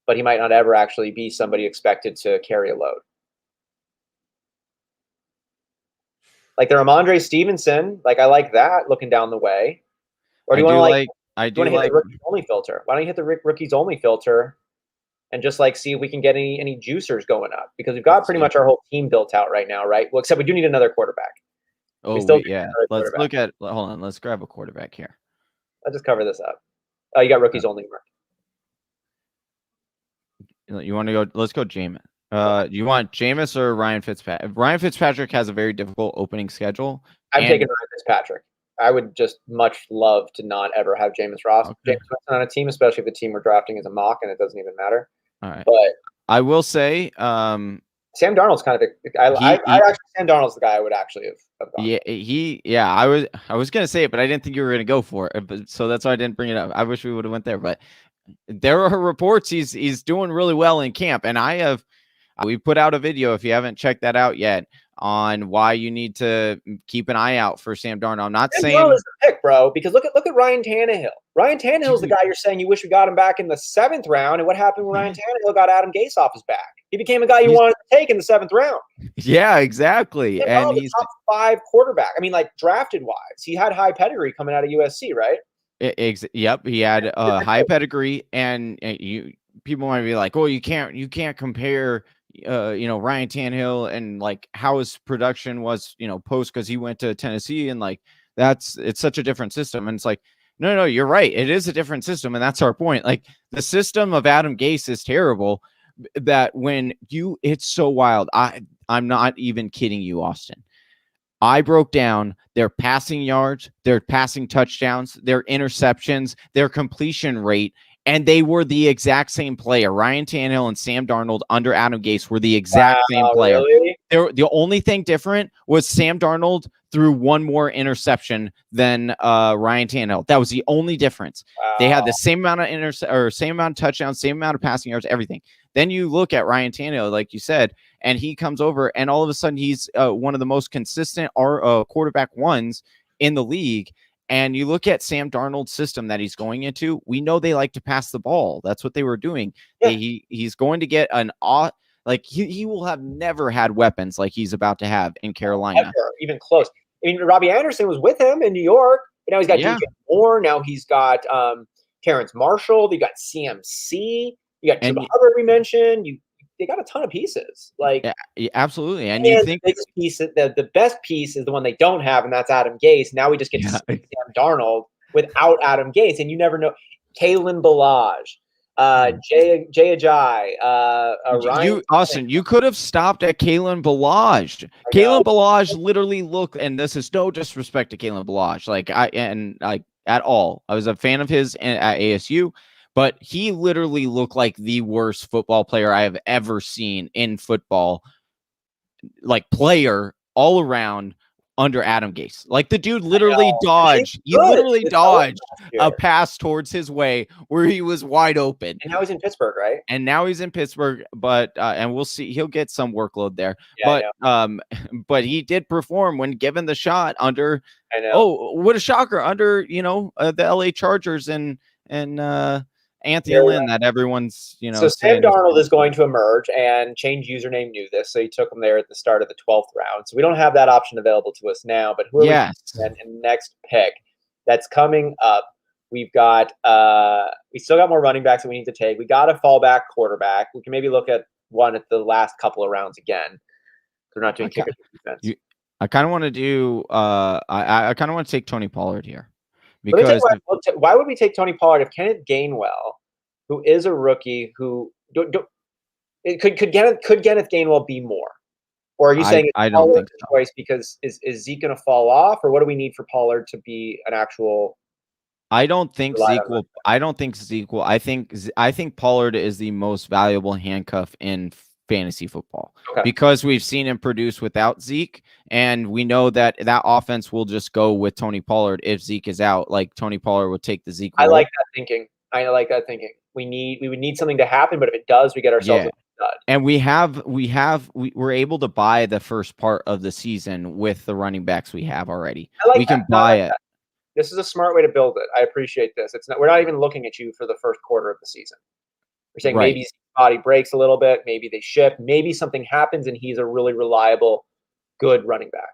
But he might not ever actually be somebody expected to carry a load. Like the Ramondre Stevenson, like I like that looking down the way. Or do you want to like? I do hit the rookies only filter. Why don't you hit the rookies only filter and just like see if we can get any juicers going up because we've got pretty much our whole team built out right now, right? Well, except we do need another quarterback. Yeah. Let's look at. Hold on. Let's grab a quarterback here. I'll just cover this up. Oh, you got rookies only, Mark. You want to go? Let's go, Jameis. You want Jameis or Ryan Fitzpatrick? Ryan Fitzpatrick has a very difficult opening schedule. I'm taking Ryan Fitzpatrick. I would just much love to not ever have Jameis Ross on a team, especially if the team we're drafting is a mock and it doesn't even matter. All right. But I will say Sam Darnold's kind of Sam Darnold's the guy I would actually have gone. I was gonna say it, but I didn't think you were gonna go for it. So that's why I didn't bring it up. I wish we would have went there, but there are reports he's doing really well in camp, and we put out a video if you haven't checked that out yet on why you need to keep an eye out for Sam Darnold. I'm not saying Darnold is the pick, bro, because look at Ryan Tannehill. Ryan Tannehill's the guy you're saying you wish we got him back in the 7th round, and what happened when Ryan Tannehill got Adam Gase off his back? He became a guy you wanted to take in the 7th round. Yeah, exactly. And he's top 5 quarterback. I mean, like drafted wise, he had high pedigree coming out of USC, right? Yep, he had a high pedigree, and people might be like, "Oh, you can't compare." Ryan Tannehill and like how his production was, post because he went to Tennessee and like it's such a different system. And it's like, no, you're right. It is a different system. And that's our point. Like the system of Adam Gase is terrible that it's so wild. I'm not even kidding you, Austin. I broke down their passing yards, their passing touchdowns, their interceptions, their completion rate. And they were the exact same player. Ryan Tannehill and Sam Darnold under Adam Gase were the exact same player. Really? The only thing different was Sam Darnold threw one more interception than Ryan Tannehill. That was the only difference. Wow. They had the same amount of same amount of touchdowns, same amount of passing yards, everything. Then you look at Ryan Tannehill, like you said, and he comes over, and all of a sudden he's one of the most consistent quarterback ones in the league. And you look at Sam Darnold's system that he's going into, we know they like to pass the ball. That's what they were doing. Yeah. He's going to get he will have never had weapons like he's about to have in Carolina. Never, even close. I mean, Robbie Anderson was with him in New York, but now he's got DJ Moore. Now he's got Terrence Marshall. They got CMC. You got Chuba Hubbard we mentioned. They got a ton of pieces. Like absolutely. And you think the piece, the best piece is the one they don't have, and that's Adam Gase. Now we just get to see Sam Darnold without Adam Gase, and you never know. Kalen Ballage, Jay Ajayi, Ryan. Austin, you could have stopped at Kalen Ballage. Kalen Ballage literally looked, and this is no disrespect to Kalen Ballage, at all. I was a fan of his at ASU. But he literally looked like the worst football player I have ever seen in football, like player all around under Adam Gase. Like the dude literally dodged. He literally dodged a pass towards his way where he was wide open. And now he's in Pittsburgh, right? And now he's in Pittsburgh, but and we'll see. He'll get some workload there. Yeah, but he did perform when given the shot under. I know. Oh, what a shocker! Under the LA Chargers and Anthony Lynn that everyone's, So Sam Darnold is going to emerge, and Change Username knew this, so he took him there at the start of the 12th round. So we don't have that option available to us now, but who are we in the next pick that's coming up? We've got we still got more running backs that we need to take. We got a fallback quarterback. We can maybe look at one at the last couple of rounds again. They're not doing kicker defense. I kind of want to do. I kind of want to take Tony Pollard here Let me tell because you why would we take Tony Pollard if Kenneth Gainwell, who is a rookie, who could Kenneth Gainwell be more? Or are you saying I it's don't think Pollard's so. choice because is Zeke going to fall off, or what do we need for Pollard to be an actual? I don't think relied Zeke on will. I don't think Zeke will. I think Pollard is the most valuable handcuff in fantasy football Okay. because we've seen him produce without Zeke, and we know that offense will just go with Tony Pollard if Zeke is out. Like Tony Pollard would take the Zeke role. I like that thinking. We would need something to happen, but if it does, we get ourselves a stud. And we're able to buy the first part of the season with the running backs we have already. We can buy it. This is a smart way to build it. I appreciate this. We're not even looking at you for the first quarter of the season. We're saying maybe his body breaks a little bit, maybe they shift, maybe something happens and he's a really reliable, good running back.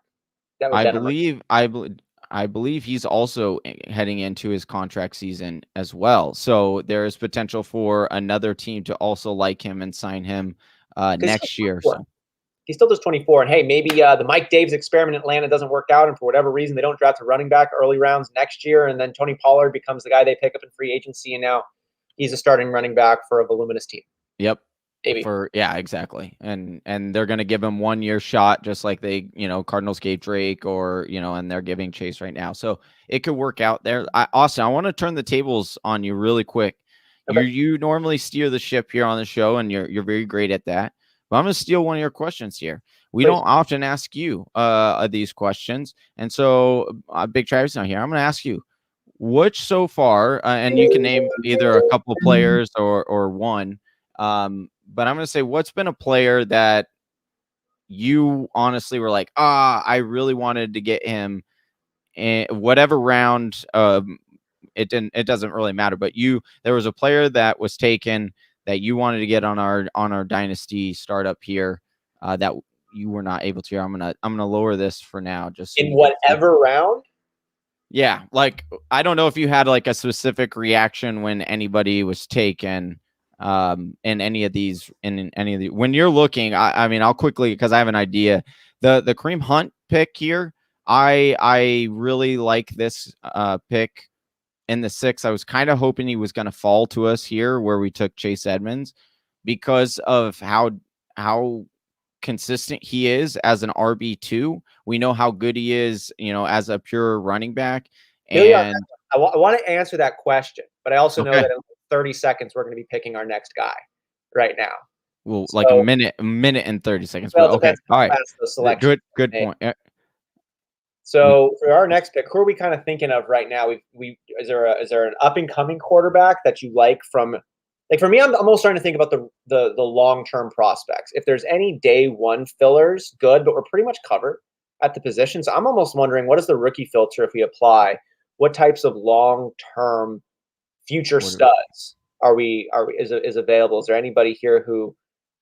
That would I believe he's also heading into his contract season as well. So there is potential for another team to also like him and sign him next year. So he's still just 24. And hey, maybe the Mike Davis experiment in Atlanta doesn't work out, and for whatever reason they don't draft a running back early rounds next year, and then Tony Pollard becomes the guy they pick up in free agency, and now he's a starting running back for a voluminous team. Yep. Maybe. Exactly. And they're going to give him 1 year shot, just like they, Cardinals gave Drake, or, and they're giving Chase right now. So it could work out there. Austin, I want to turn the tables on you really quick. Okay. You normally steer the ship here on the show, and you're very great at that. But I'm going to steal one of your questions here. We don't often ask you these questions. And so Big Travis now here, I'm going to ask you, which so far, and you can name either a couple players or one, but I'm going to say, what's been a player that you honestly were like, I really wanted to get him in whatever round. It doesn't really matter, but there was a player that was taken that you wanted to get on our dynasty startup here, that you were not able to. I'm gonna lower this for now, just so in whatever round. Yeah, like I don't know if you had like a specific reaction when anybody was taken. In any of these, when you're looking, I mean, I'll quickly, because I have an idea. The Kareem Hunt pick here, I really like this pick in the 6th. I was kind of hoping he was going to fall to us here where we took Chase Edmonds, because of how consistent he is as an RB2. We know how good he is, as a pure running back. And I want to answer that question, but I also know that in 30 seconds we're going to be picking our next guy right now. Well, so, like a minute and 30 seconds. Well, okay. All right. Good point. Yeah. So for our next pick, who are we kind of thinking of right now? Is there an up and coming quarterback that you like from? Like for me, I'm almost starting to think about the long term prospects. If there's any day one fillers, good, but we're pretty much covered at the position. So I'm almost wondering, what is the rookie filter if we apply? What types of long term future studs is available? Is there anybody here who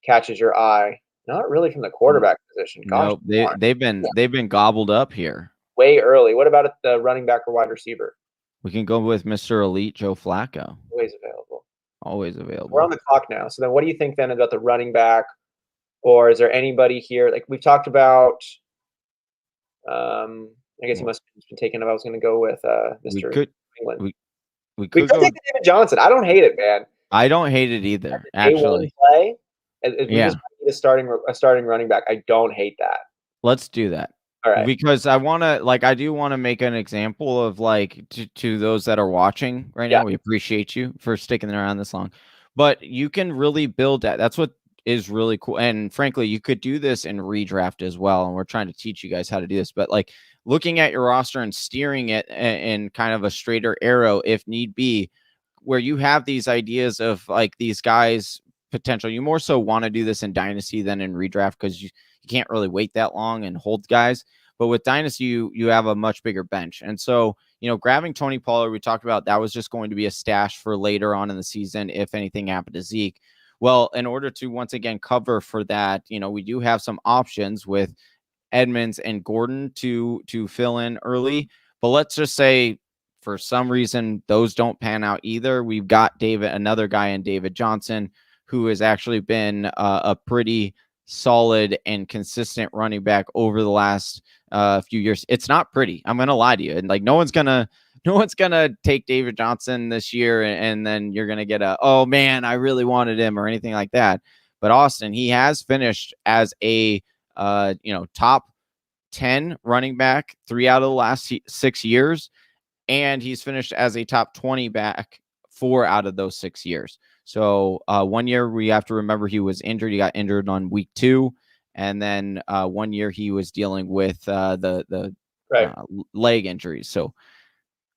catches your eye? Not really from the quarterback position. Gosh, no, they've been gobbled up here way early. What about the running back or wide receiver? We can go with Mr. Elite Joe Flacco. Always available. We're on the clock now. So then what do you think then about the running back? Or is there anybody here? Like we've talked about, I guess he must have been taken up. I was going to go with Mr. England. We could take David Johnson. I don't hate it, man. I don't hate it either, actually. Play, if we just need a starting running back, I don't hate that. Let's do that. All right. Because I do want to make an example of to those that are watching right now. We appreciate you for sticking around this long, but you can really build that. That's what is really cool. And frankly, you could do this in redraft as well. And we're trying to teach you guys how to do this, but looking at your roster and steering it in kind of a straighter arrow, if need be, where you have these ideas of these guys potential. You more so want to do this in Dynasty than in redraft, because you can't really wait that long and hold guys. But with Dynasty, you have a much bigger bench. And so, grabbing Tony Pollard, we talked about, that was just going to be a stash for later on in the season if anything happened to Zeke. Well, in order to once again cover for that, we do have some options with Edmonds and Gordon to fill in early. But let's just say for some reason those don't pan out either. We've got another guy in David Johnson, who has actually been a pretty solid and consistent running back over the last few years. It's not pretty. I'm gonna lie to you, and like no one's gonna take David Johnson this year, and then you're gonna get oh man, I really wanted him or anything like that. But Austin, he has finished as a top 10 running back 3 out of the last 6 years, and he's finished as a top 20 back 4 out of those 6 years. So 1 year we have to remember he was injured. He got injured on week 2, and then 1 year he was dealing with the leg injuries. So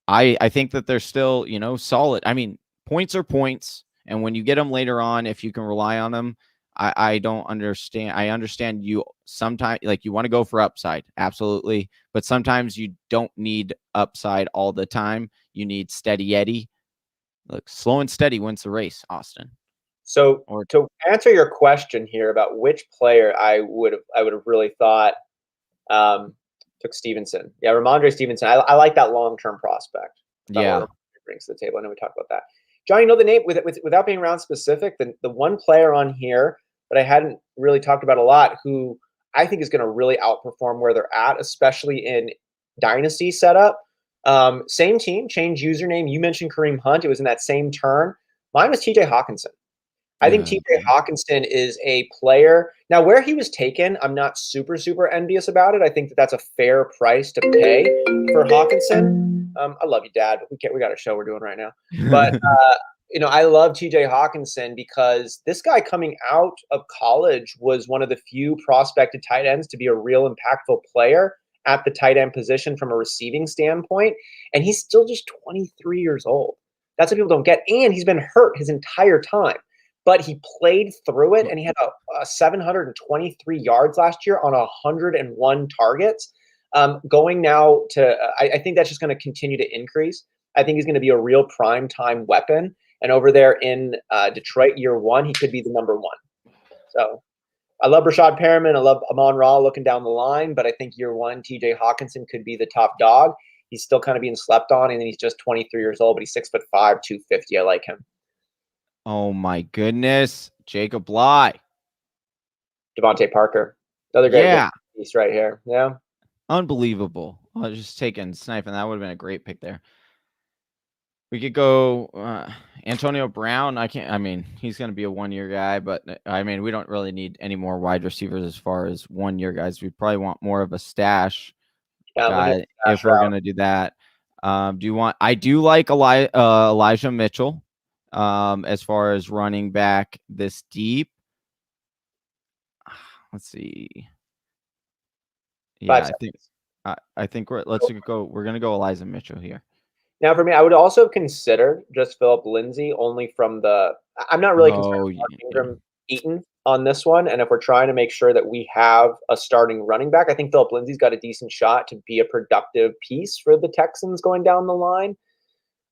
I think that they're still solid. I mean, points are points, and when you get them later on, if you can rely on them, I don't understand. I understand you sometimes like you want to go for upside, absolutely, but sometimes you don't need upside all the time. You need steady Eddie. Look, slow and steady wins the race, Austin. So to answer your question here about which player I would have really thought took Stevenson. Yeah, Ramondre Stevenson. I like that long-term prospect. Yeah. Brings to the table. I know we talked about that. John, you know the name without being round specific, the one player on here that I hadn't really talked about a lot who I think is going to really outperform where they're at, especially in dynasty setup. Same team, change username. You mentioned Kareem Hunt. It was in that same turn. Mine was TJ Hawkinson. I think TJ Hawkinson is a player. Now, where he was taken, I'm not super envious about it. I think that that's a fair price to pay for Hawkinson. I love you, Dad, but we got a show we're doing right now. But I love TJ Hawkinson because this guy coming out of college was one of the few prospected tight ends to be a real impactful player at the tight end position from a receiving standpoint. And he's still just 23 years old. That's what people don't get. And he's been hurt his entire time. But he played through it, and he had a 723 yards last year on 101 targets. Going now to I think that's just going to continue to increase. I think he's going to be a real prime time weapon. And over there in Detroit, year 1, he could be the number 1. So I love Rashad Perriman. I love Amon-Ra looking down the line. But I think year 1, TJ Hawkinson could be the top dog. He's still kind of being slept on, and then he's just 23 years old, but he's 6'5", 250. I like him. Oh my goodness, Jacob Bley, Devontae Parker, another great piece right here. Yeah, unbelievable. I was just taking sniping. That would have been a great pick there. We could go Antonio Brown. I mean, he's going to be a 1-year guy, but I mean, we don't really need any more wide receivers as far as 1-year guys. We probably want more of a stash guy if we're going to do that. Do you want? I do like Elijah Mitchell. As far as running back this deep, let's see. Yeah, I think we're gonna go Elijah Mitchell here. Now, for me, I would also consider just Philip Lindsay only from the. I'm not really concerned about Ingram Eaton on this one, and if we're trying to make sure that we have a starting running back, I think Philip Lindsay's got a decent shot to be a productive piece for the Texans going down the line.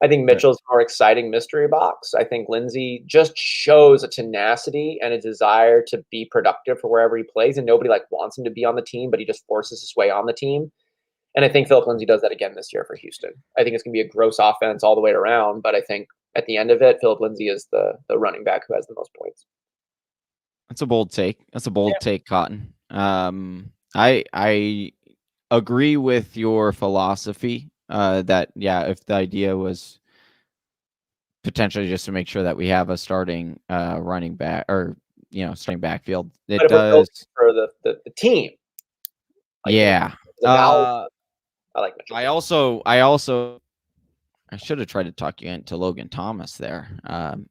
I think Mitchell's a more exciting mystery box. I think Lindsay just shows a tenacity and a desire to be productive for wherever he plays, and nobody wants him to be on the team, but he just forces his way on the team. And I think Philip Lindsay does that again this year for Houston. I think it's going to be a gross offense all the way around, but I think at the end of it, Philip Lindsay is the running back who has the most points. That's a bold take. Take, Cotton. I agree with your philosophy. That if the idea was potentially just to make sure that we have a starting running back or starting backfield, it does for the team. I like Mitchell. I should have tried to talk you into Logan Thomas there.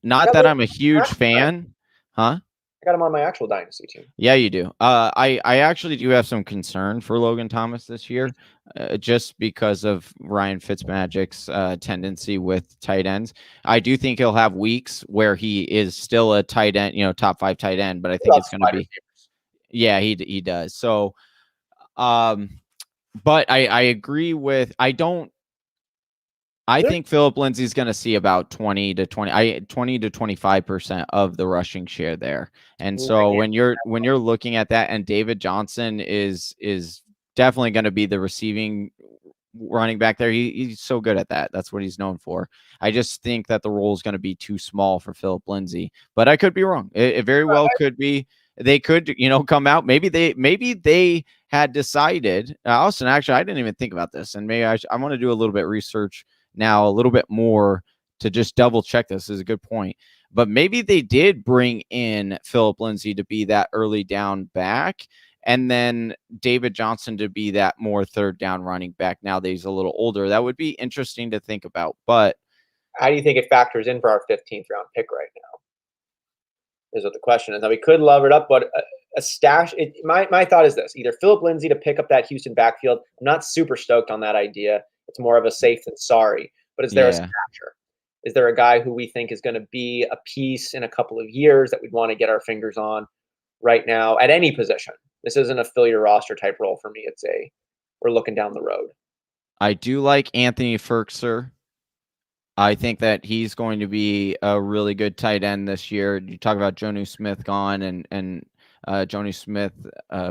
Not that I'm a huge fan, huh? I got him on my actual dynasty team. Yeah, you do. I actually do have some concern for Logan Thomas this year, just because of Ryan Fitzmagic's tendency with tight ends. I do think he'll have weeks where he is still a tight end, top 5 tight end, but I think it's going to be. Yeah, he does. So, but I agree with. I think Philip Lindsay's going to see about 20 to 25% of the rushing share there. And so when you're looking at that, and David Johnson is definitely going to be the receiving running back there. He's so good at that. That's what he's known for. I just think that the role is going to be too small for Philip Lindsay, but I could be wrong. It very well could be. they could, come out. Maybe they had decided, Austin, actually, I didn't even think about this. And maybe I want to do a little bit of research now, a little bit more to just double check. This is a good point. But maybe they did bring in Phillip Lindsay to be that early down back, and then David Johnson to be that more third down running back now that he's a little older. That would be interesting to think about. But how do you think it factors in for our 15th round pick right now? Is what the question is. Now, we could lever it up, but a stash. My thought is this: either Phillip Lindsay to pick up that Houston backfield. I'm not super stoked on that idea. It's more of a safe than sorry. But is there a stasher? Is there a guy who we think is going to be a piece in a couple of years that we'd want to get our fingers on right now at any position? This isn't a fill your roster type role for me. We're looking down the road. I do like Anthony Firkser. I think that he's going to be a really good tight end this year. You talk about Jonnu Smith gone, and Jonnu Smith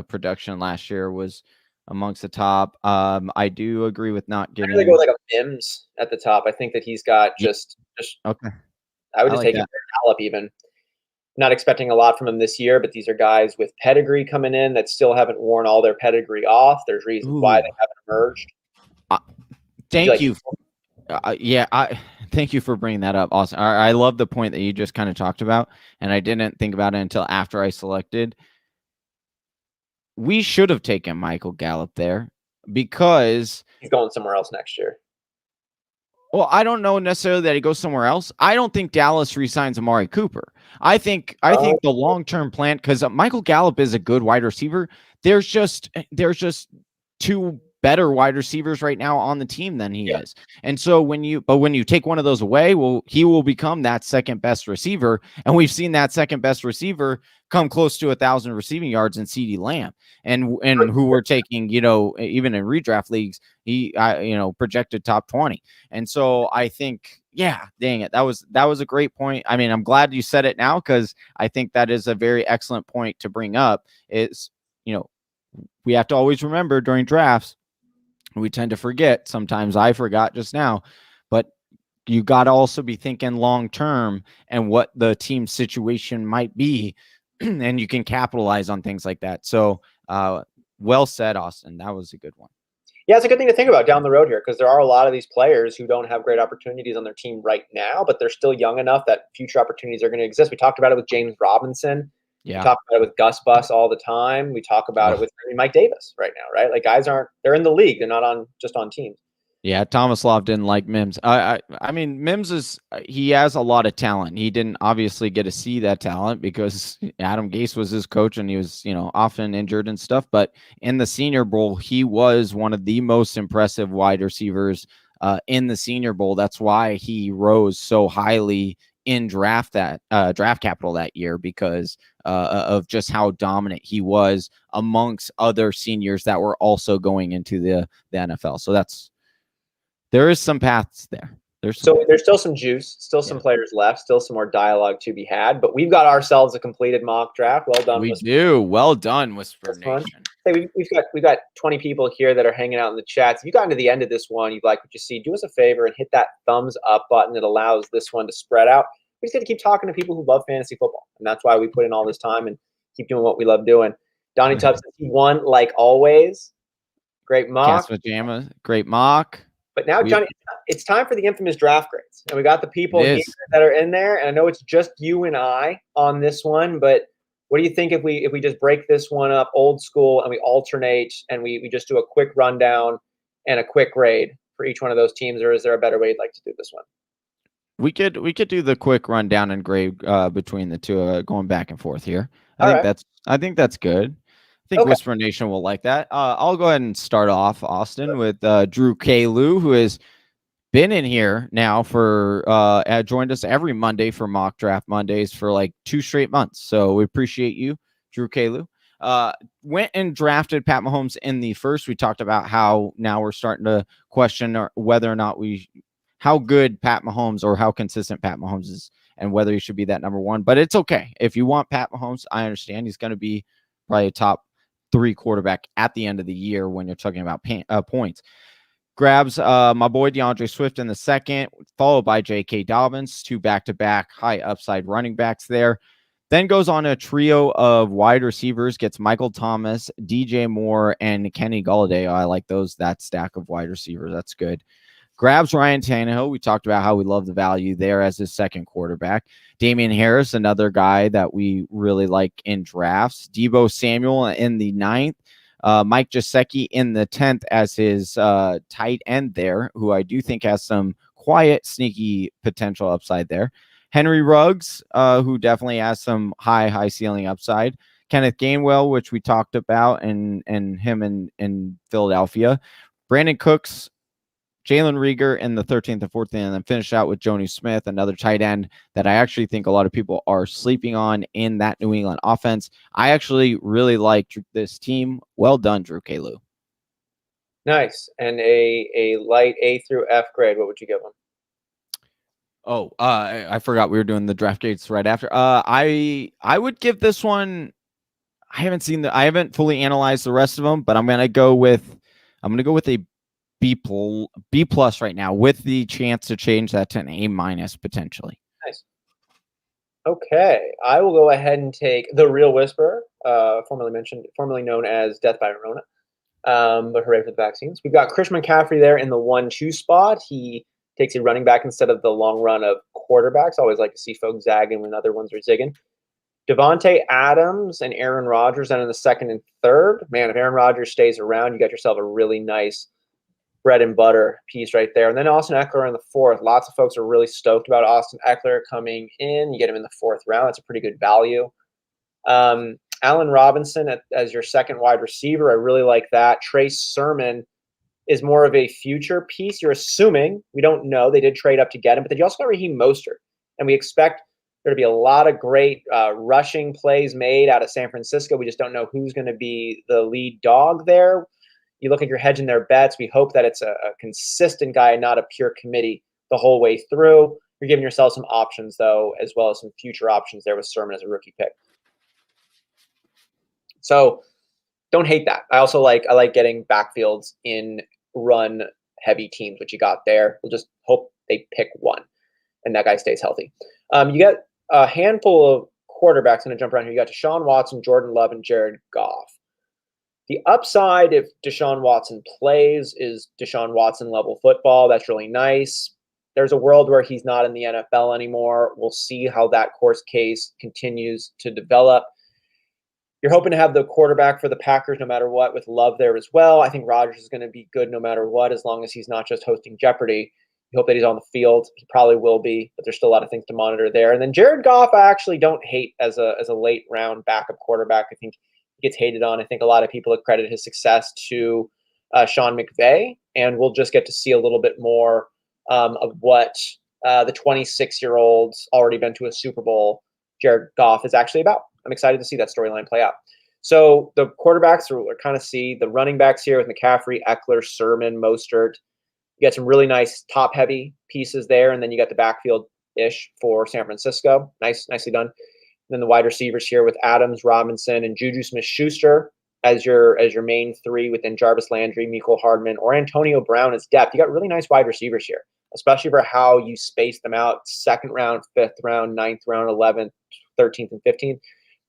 production last year was amongst the top. I do agree with not getting. I'm going to go like a Mims at the top. I think that he's got just okay. I would just take him for Gallup even. Not expecting a lot from him this year, but these are guys with pedigree coming in that still haven't worn all their pedigree off. There's reasons why they haven't emerged. Thank you. Thank you for bringing that up, Austin. I love the point that you just kind of talked about, and I didn't think about it until after I selected. We should have taken Michael Gallup there because he's going somewhere else next year. Well, I don't know necessarily that he goes somewhere else. I don't think Dallas re-signs Amari Cooper. I think the long-term plan, because Michael Gallup is a good wide receiver. There's just two better wide receivers right now on the team than he is. And so when you take one of those away, well, he will become that second best receiver. And we've seen that second best receiver come close to 1,000 receiving yards in CeeDee Lamb, and who we're taking, even in redraft leagues, he projected top 20. And so I think, dang it. That was a great point. I mean, I'm glad you said it now, because I think that is a very excellent point to bring up. Is, we have to always remember during drafts, we tend to forget. Sometimes I forgot just now, but you got to also be thinking long-term and what the team situation might be. And you can capitalize on things like that. So well said, Austin. That was a good one. Yeah, it's a good thing to think about down the road here, because there are a lot of these players who don't have great opportunities on their team right now, but they're still young enough that future opportunities are going to exist. We talked about it with James Robinson. Yeah. We talk about it with Gus Bus all the time. We talk about it with Mike Davis right now, right? Like, guys they're in the league. They're not just on teams. Yeah, Thomas Love didn't like Mims. I mean, Mims he has a lot of talent. He didn't obviously get to see that talent because Adam Gase was his coach and he was, often injured and stuff. But in the Senior Bowl, he was one of the most impressive wide receivers in the Senior Bowl. That's why he rose so highly in draft capital that year, because of just how dominant he was amongst other seniors that were also going into the NFL. So there is some paths there. There's still some juice, still some players left, still some more dialogue to be had. But we've got ourselves a completed mock draft. Well done. We do. Well done, Whisper Nation. Hey, we've got 20 people here that are hanging out in the chats. If you got to the end of this one, you like what you see, do us a favor and hit that thumbs up button. It allows this one to spread out. We just got to keep talking to people who love fantasy football, and that's why we put in all this time and keep doing what we love doing. Donnie Tubbs, he won like always. Great mock. Pajamas, great mock. But now, Johnny, it's time for the infamous draft grades. And we got the people here that are in there. And I know it's just you and I on this one, but what do you think if we just break this one up old school and we alternate and we just do a quick rundown and a quick grade for each one of those teams? Or is there a better way you'd like to do this one? We could do the quick rundown and grade between the two, going back and forth here. I think that's good. I think Whisper Nation will like that. I'll go ahead and start off, Austin, with Drew Kalu, who has been in here now for joined us every Monday for Mock Draft Mondays for like 2 straight months. So we appreciate you, Drew Kalu. Went and drafted Pat Mahomes in the first. We talked about how now we're starting to question whether or not how good Pat Mahomes or how consistent Pat Mahomes is and whether he should be that number one. But it's okay. If you want Pat Mahomes, I understand. He's going to be probably a top 3 quarterback at the end of the year when you're talking about points. Grabs my boy DeAndre Swift in the second, followed by J.K. Dobbins, 2 back-to-back high upside running backs there. Then goes on a trio of wide receivers, gets Michael Thomas, DJ Moore, and Kenny Golladay. I like that stack of wide receivers. That's good. Grabs Ryan Tannehill. We talked about how we love the value there as his second quarterback. Damian Harris, another guy that we really like in drafts. Deebo Samuel in the 9th. Mike Gesicki in the 10th as his tight end there, who I do think has some quiet, sneaky potential upside there. Henry Ruggs, who definitely has some high ceiling upside. Kenneth Gainwell, which we talked about, and him in Philadelphia. Brandon Cooks, Jalen Rieger in the 13th and 14th, and then finish out with Jonnu Smith, another tight end that I actually think a lot of people are sleeping on in that New England offense. I actually really like this team. Well done, Drew Kalu. Nice. And a light A through F grade, what would you give them? Oh, I forgot we were doing the draft grades right after. I would give this one. I haven't fully analyzed the rest of them, but I'm gonna go with a B plus right now, with the chance to change that to an A minus potentially. Nice. Okay, I will go ahead and take the Real Whisperer, formerly known as Death by Rona. But hooray for the vaccines. We've got Christian McCaffrey there in the 1-2 spot. He takes a running back instead of the long run of quarterbacks. I always like to see folks zagging when other ones are zigging. Devontae Adams and Aaron Rodgers then in the 2nd and 3rd. Man, if Aaron Rodgers stays around, you got yourself a really nice bread and butter piece right there. And then Austin Eckler in the 4th. Lots of folks are really stoked about Austin Eckler coming in. You get him in the 4th round. That's a pretty good value. Allen Robinson as your second wide receiver. I really like that. Trey Sermon is more of a future piece. You're assuming. We don't know. They did trade up to get him. But then you also got Raheem Mostert. And we expect there to be a lot of great rushing plays made out of San Francisco. We just don't know who's going to be the lead dog there. You look at your hedging their bets. We hope that it's a consistent guy, not a pure committee the whole way through. You're giving yourself some options, though, as well as some future options there with Sermon as a rookie pick. So don't hate that. I also like getting backfields in run heavy teams, which you got there. We'll just hope they pick one and that guy stays healthy. You got a handful of quarterbacks going to jump around here. You got Deshaun Watson, Jordan Love, and Jared Goff. The upside, if Deshaun Watson plays, is Deshaun Watson level football. That's really nice. There's a world where he's not in the NFL anymore. We'll see how that course case continues to develop. You're hoping to have the quarterback for the Packers no matter what, with Love there as well. I think Rodgers is going to be good no matter what, as long as he's not just hosting Jeopardy. You hope that he's on the field. He probably will be, but there's still a lot of things to monitor there. And then Jared Goff, I actually don't hate as a late round backup quarterback. I think he gets hated on. I think a lot of people have credited his success to Sean McVay, and we'll just get to see a little bit more of what the 26-year-old's already been to a Super Bowl Jared Goff is actually about. I'm excited to see that storyline play out. So the quarterbacks are kind of see the running backs here with McCaffrey, Eckler, Sermon, Mostert. You got some really nice top-heavy pieces there, and then you got the backfield-ish for San Francisco. Nicely done. And then the wide receivers here with Adams, Robinson, and Juju Smith-Schuster as your main three within Jarvis Landry, Mecole Hardman, or Antonio Brown as depth. You got really nice wide receivers here, especially for how you space them out, 2nd round, 5th round, 9th round, 11th, 13th, and 15th.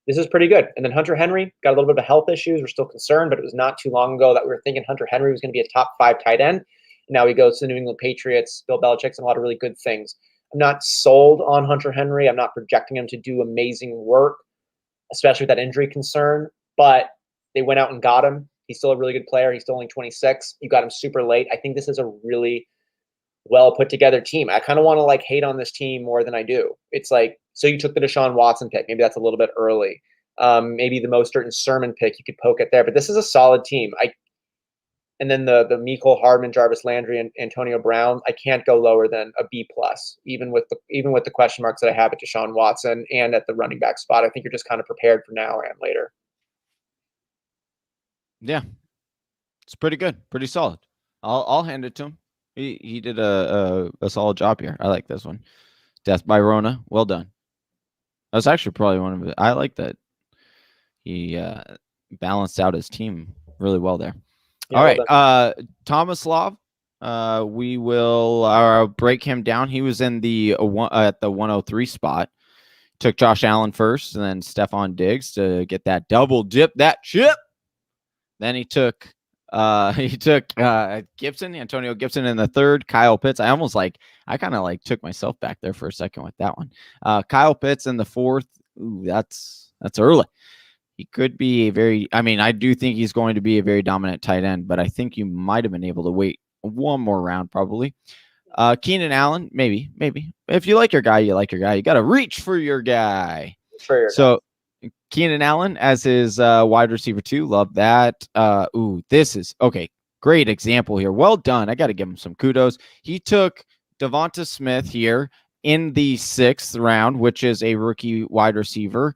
This is pretty good. And then Hunter Henry got a little bit of health issues. We're still concerned, but it was not too long ago that we were thinking Hunter Henry was going to be a top 5 tight end. Now he goes to the New England Patriots. Bill Belichick's and a lot of really good things. I'm not sold on Hunter Henry. I'm not projecting him to do amazing work, especially with that injury concern. But they went out and got him. He's still a really good player. He's still only 26. You got him super late. I think this is a really well put together team. I kind of want to hate on this team more than I do. It's like, so you took the Deshaun Watson pick. Maybe that's a little bit early. Maybe the Mostert and Sermon pick you could poke at there. But this is a solid team. And then the Mecole Hardman, Jarvis Landry, and Antonio Brown, I can't go lower than a B plus, even with the question marks that I have at Deshaun Watson and at the running back spot. I think you're just kind of prepared for now and later. Yeah, it's pretty good, pretty solid. I'll hand it to him. He did a solid job here. I like this one. Death by Rona, well done. That's actually probably one of it. I like that he balanced out his team really well there. Yeah, all right, Thomas Love. We will break him down. He was in the at the 103 spot. took Josh Allen first, and then Stephon Diggs to get that double dip, that chip. Then he took Gibson, Antonio Gibson in the third, Kyle Pitts. I kind of took myself back there for a second with that one. Kyle Pitts in the fourth. Ooh, that's early. He could be I do think he's going to be a very dominant tight end, but I think you might have been able to wait one more round probably. Keenan Allen, maybe. If you like your guy, you like your guy. You got to reach for your guy. So Keenan Allen as his wide receiver 2. Love that. This is okay. Great example here. Well done. I got to give him some kudos. He took Devonta Smith here in the 6th round, which is a rookie wide receiver.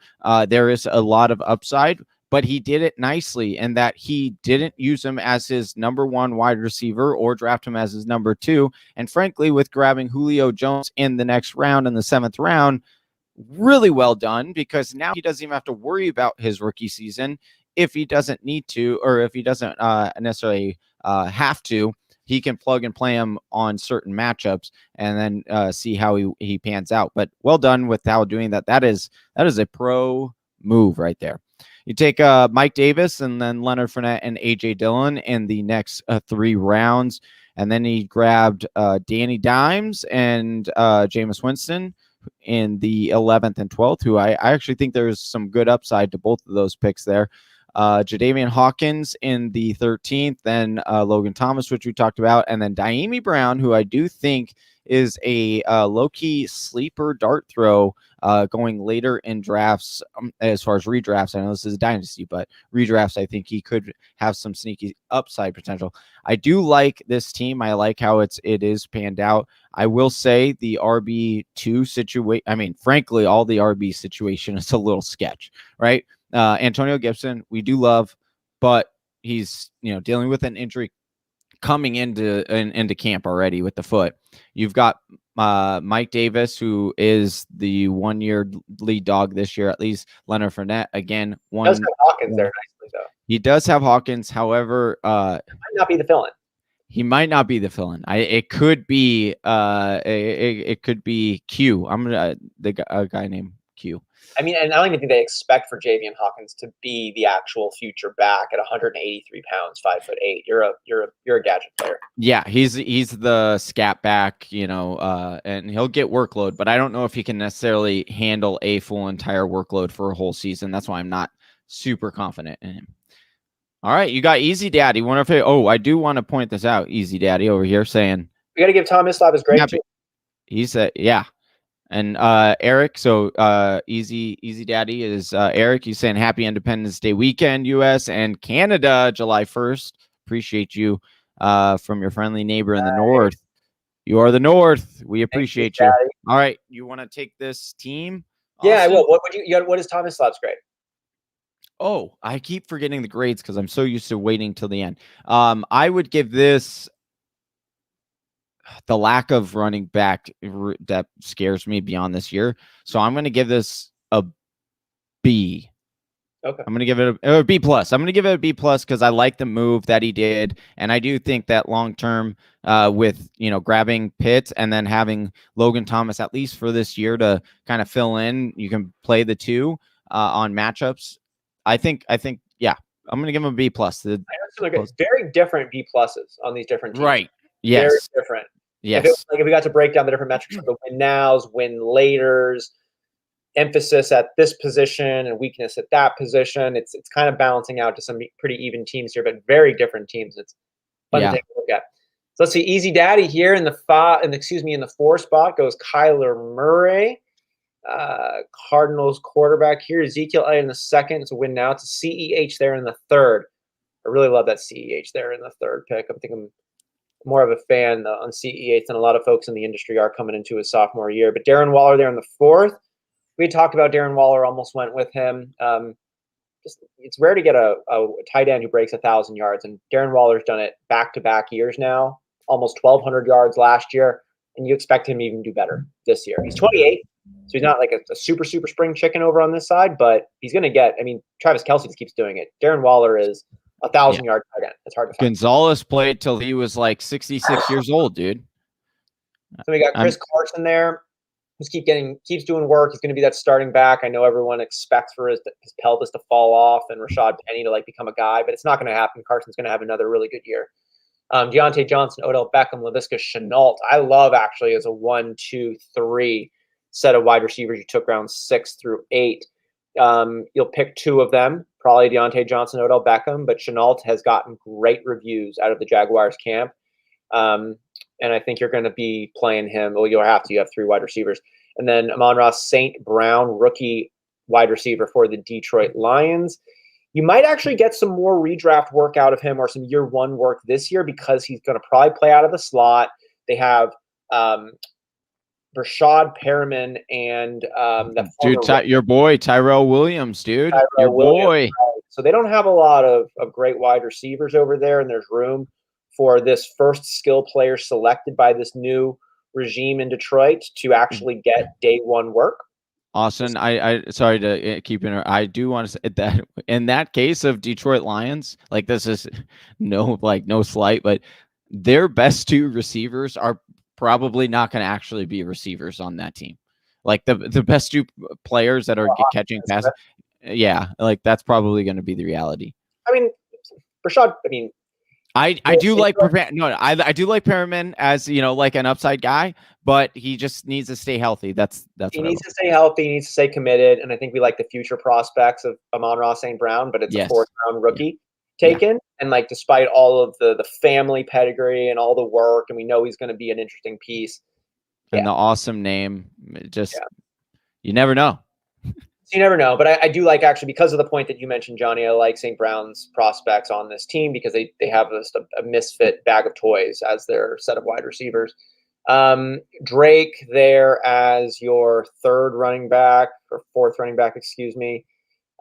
There is a lot of upside, but he did it nicely in that he didn't use him as his number 1 wide receiver or draft him as his number 2. And frankly, with grabbing Julio Jones in the next round, in the 7th round, really well done, because now he doesn't even have to worry about his rookie season if he doesn't need to, or if he doesn't necessarily have to. He can plug and play him on certain matchups and then see how he pans out. But well done with how doing that. That is a pro move right there. You take Mike Davis and then Leonard Fournette and A.J. Dillon in the next 3 rounds. And then he grabbed Danny Dimes and Jameis Winston in the 11th and 12th, who I actually think there's some good upside to both of those picks there. Jadeveon Hawkins in the 13th, then Logan Thomas, which we talked about, and then Diami Brown, who I do think is a low-key sleeper dart throw going later in drafts. As far as redrafts, I know this is a dynasty, but redrafts, I think he could have some sneaky upside potential. I do like this team. I like how it is panned out. I will say the RB2 situation, frankly, all the RB situation is a little sketch, right? Antonio Gibson, we do love, but he's dealing with an injury coming into camp already with the foot. You've got Mike Davis, who is the 1-year lead dog this year, at least. Leonard Fournette, again, one. Does have Hawkins there nicely though. He does have Hawkins, however, might not be the fill-in. He might not be the fill-in. It could be it could be Q. I'm gonna a guy named Q. And I don't even think they expect for Jadeveon Hawkins to be the actual future back at 183 pounds, 5'8". You're a gadget player. Yeah, he's the scat back, and he'll get workload, but I don't know if he can necessarily handle a full entire workload for a whole season. That's why I'm not super confident in him. All right, you got Easy Daddy. I do want to point this out. Easy Daddy over here saying we got to give Tom Islab his grade. He said, yeah. And Eric, so Easy Daddy is Eric. He's saying happy Independence Day weekend, U.S. and Canada, July 1st. Appreciate you from your friendly neighbor in the North. You are the North. We appreciate you. Daddy. All right, you want to take this team? Yeah, I will. What is Thomas Slab's grade? Oh, I keep forgetting the grades because I'm so used to waiting till the end. I would give this. The lack of running back that scares me beyond this year. So I'm going to give this a B. Okay. I'm going to give it a B plus. I'm going to give it a B plus because I like the move that he did. And I do think that long term with, grabbing Pitts and then having Logan Thomas, at least for this year, to kind of fill in, you can play the two on matchups. I think, yeah, I'm going to give him a B plus. It's very different B pluses on these different teams. Right. Yes. Very different. Yes. If we got to break down the different metrics of the win nows, win laters, emphasis at this position and weakness at that position, it's kind of balancing out to some pretty even teams here, but very different teams. It's fun to take a look at. So let's see. Easy Daddy here in the 4 spot goes Kyler Murray, Cardinals quarterback here. Ezekiel Elliott in the 2nd. It's a win now. It's a CEH there in the 3rd. I really love that CEH there in the 3rd pick. I think I'm more of a fan on CEH than a lot of folks in the industry are coming into his sophomore year. But Darren Waller there in the 4th. We talked about Darren Waller, almost went with him. It's rare to get a tight end who breaks 1,000 yards, and Darren Waller's done it back-to-back years now, almost 1,200 yards last year, and you expect him to even do better this year. He's 28, so he's not like a super spring chicken over on this side, but he's going to get – Travis Kelce just keeps doing it. Darren Waller is – 1,000-yard tight end. It's hard to find. Gonzalez played till he was like 66 years old, dude. So we got Chris Carson there. just keeps doing work. He's going to be that starting back. I know everyone expects for his pelvis to fall off and Rashad Penny to like become a guy, but it's not going to happen. Carson's going to have another really good year. Deontay Johnson, Odell Beckham, Laviska Shenault. I love actually as a 1, 2, 3 set of wide receivers. You took rounds 6 through 8. You'll pick 2 of them, probably Deontay Johnson, Odell Beckham, but Shenault has gotten great reviews out of the Jaguars camp. And I think you're going to be playing him. Well, you'll have to. You have 3 wide receivers. And then Amon-Ra St. Brown, rookie wide receiver for the Detroit Lions. You might actually get some more redraft work out of him or some year 1 work this year because he's going to probably play out of the slot. They have Rashad Perriman and your boy Tyrell Williams, dude. Your boy. Right. So they don't have a lot of great wide receivers over there, and there's room for this first skill player selected by this new regime in Detroit to actually get day 1 work. Austin, I sorry to keep in. I do want to say that in that case of Detroit Lions, like this is no slight, but their best 2 receivers are probably not going to actually be receivers on that team. Like the best 2 players that are catching passes. Yeah, like that's probably going to be the reality. I mean, Rashad. I mean. I do like I do like Perriman as like an upside guy, but he just needs to stay healthy. He needs to stay healthy. He needs to stay committed, and I think we like the future prospects of Amon-Ra St. Brown, but it's a 4th round rookie taken, and like despite all of the family pedigree and all the work, and we know he's going to be an interesting piece. And the awesome name, you never know. You never know, but I do like actually because of the point that you mentioned, Johnny. I like St. Brown's prospects on this team because they have just a misfit bag of toys as their set of wide receivers. Drake there as your 3rd running back or 4th running back, excuse me.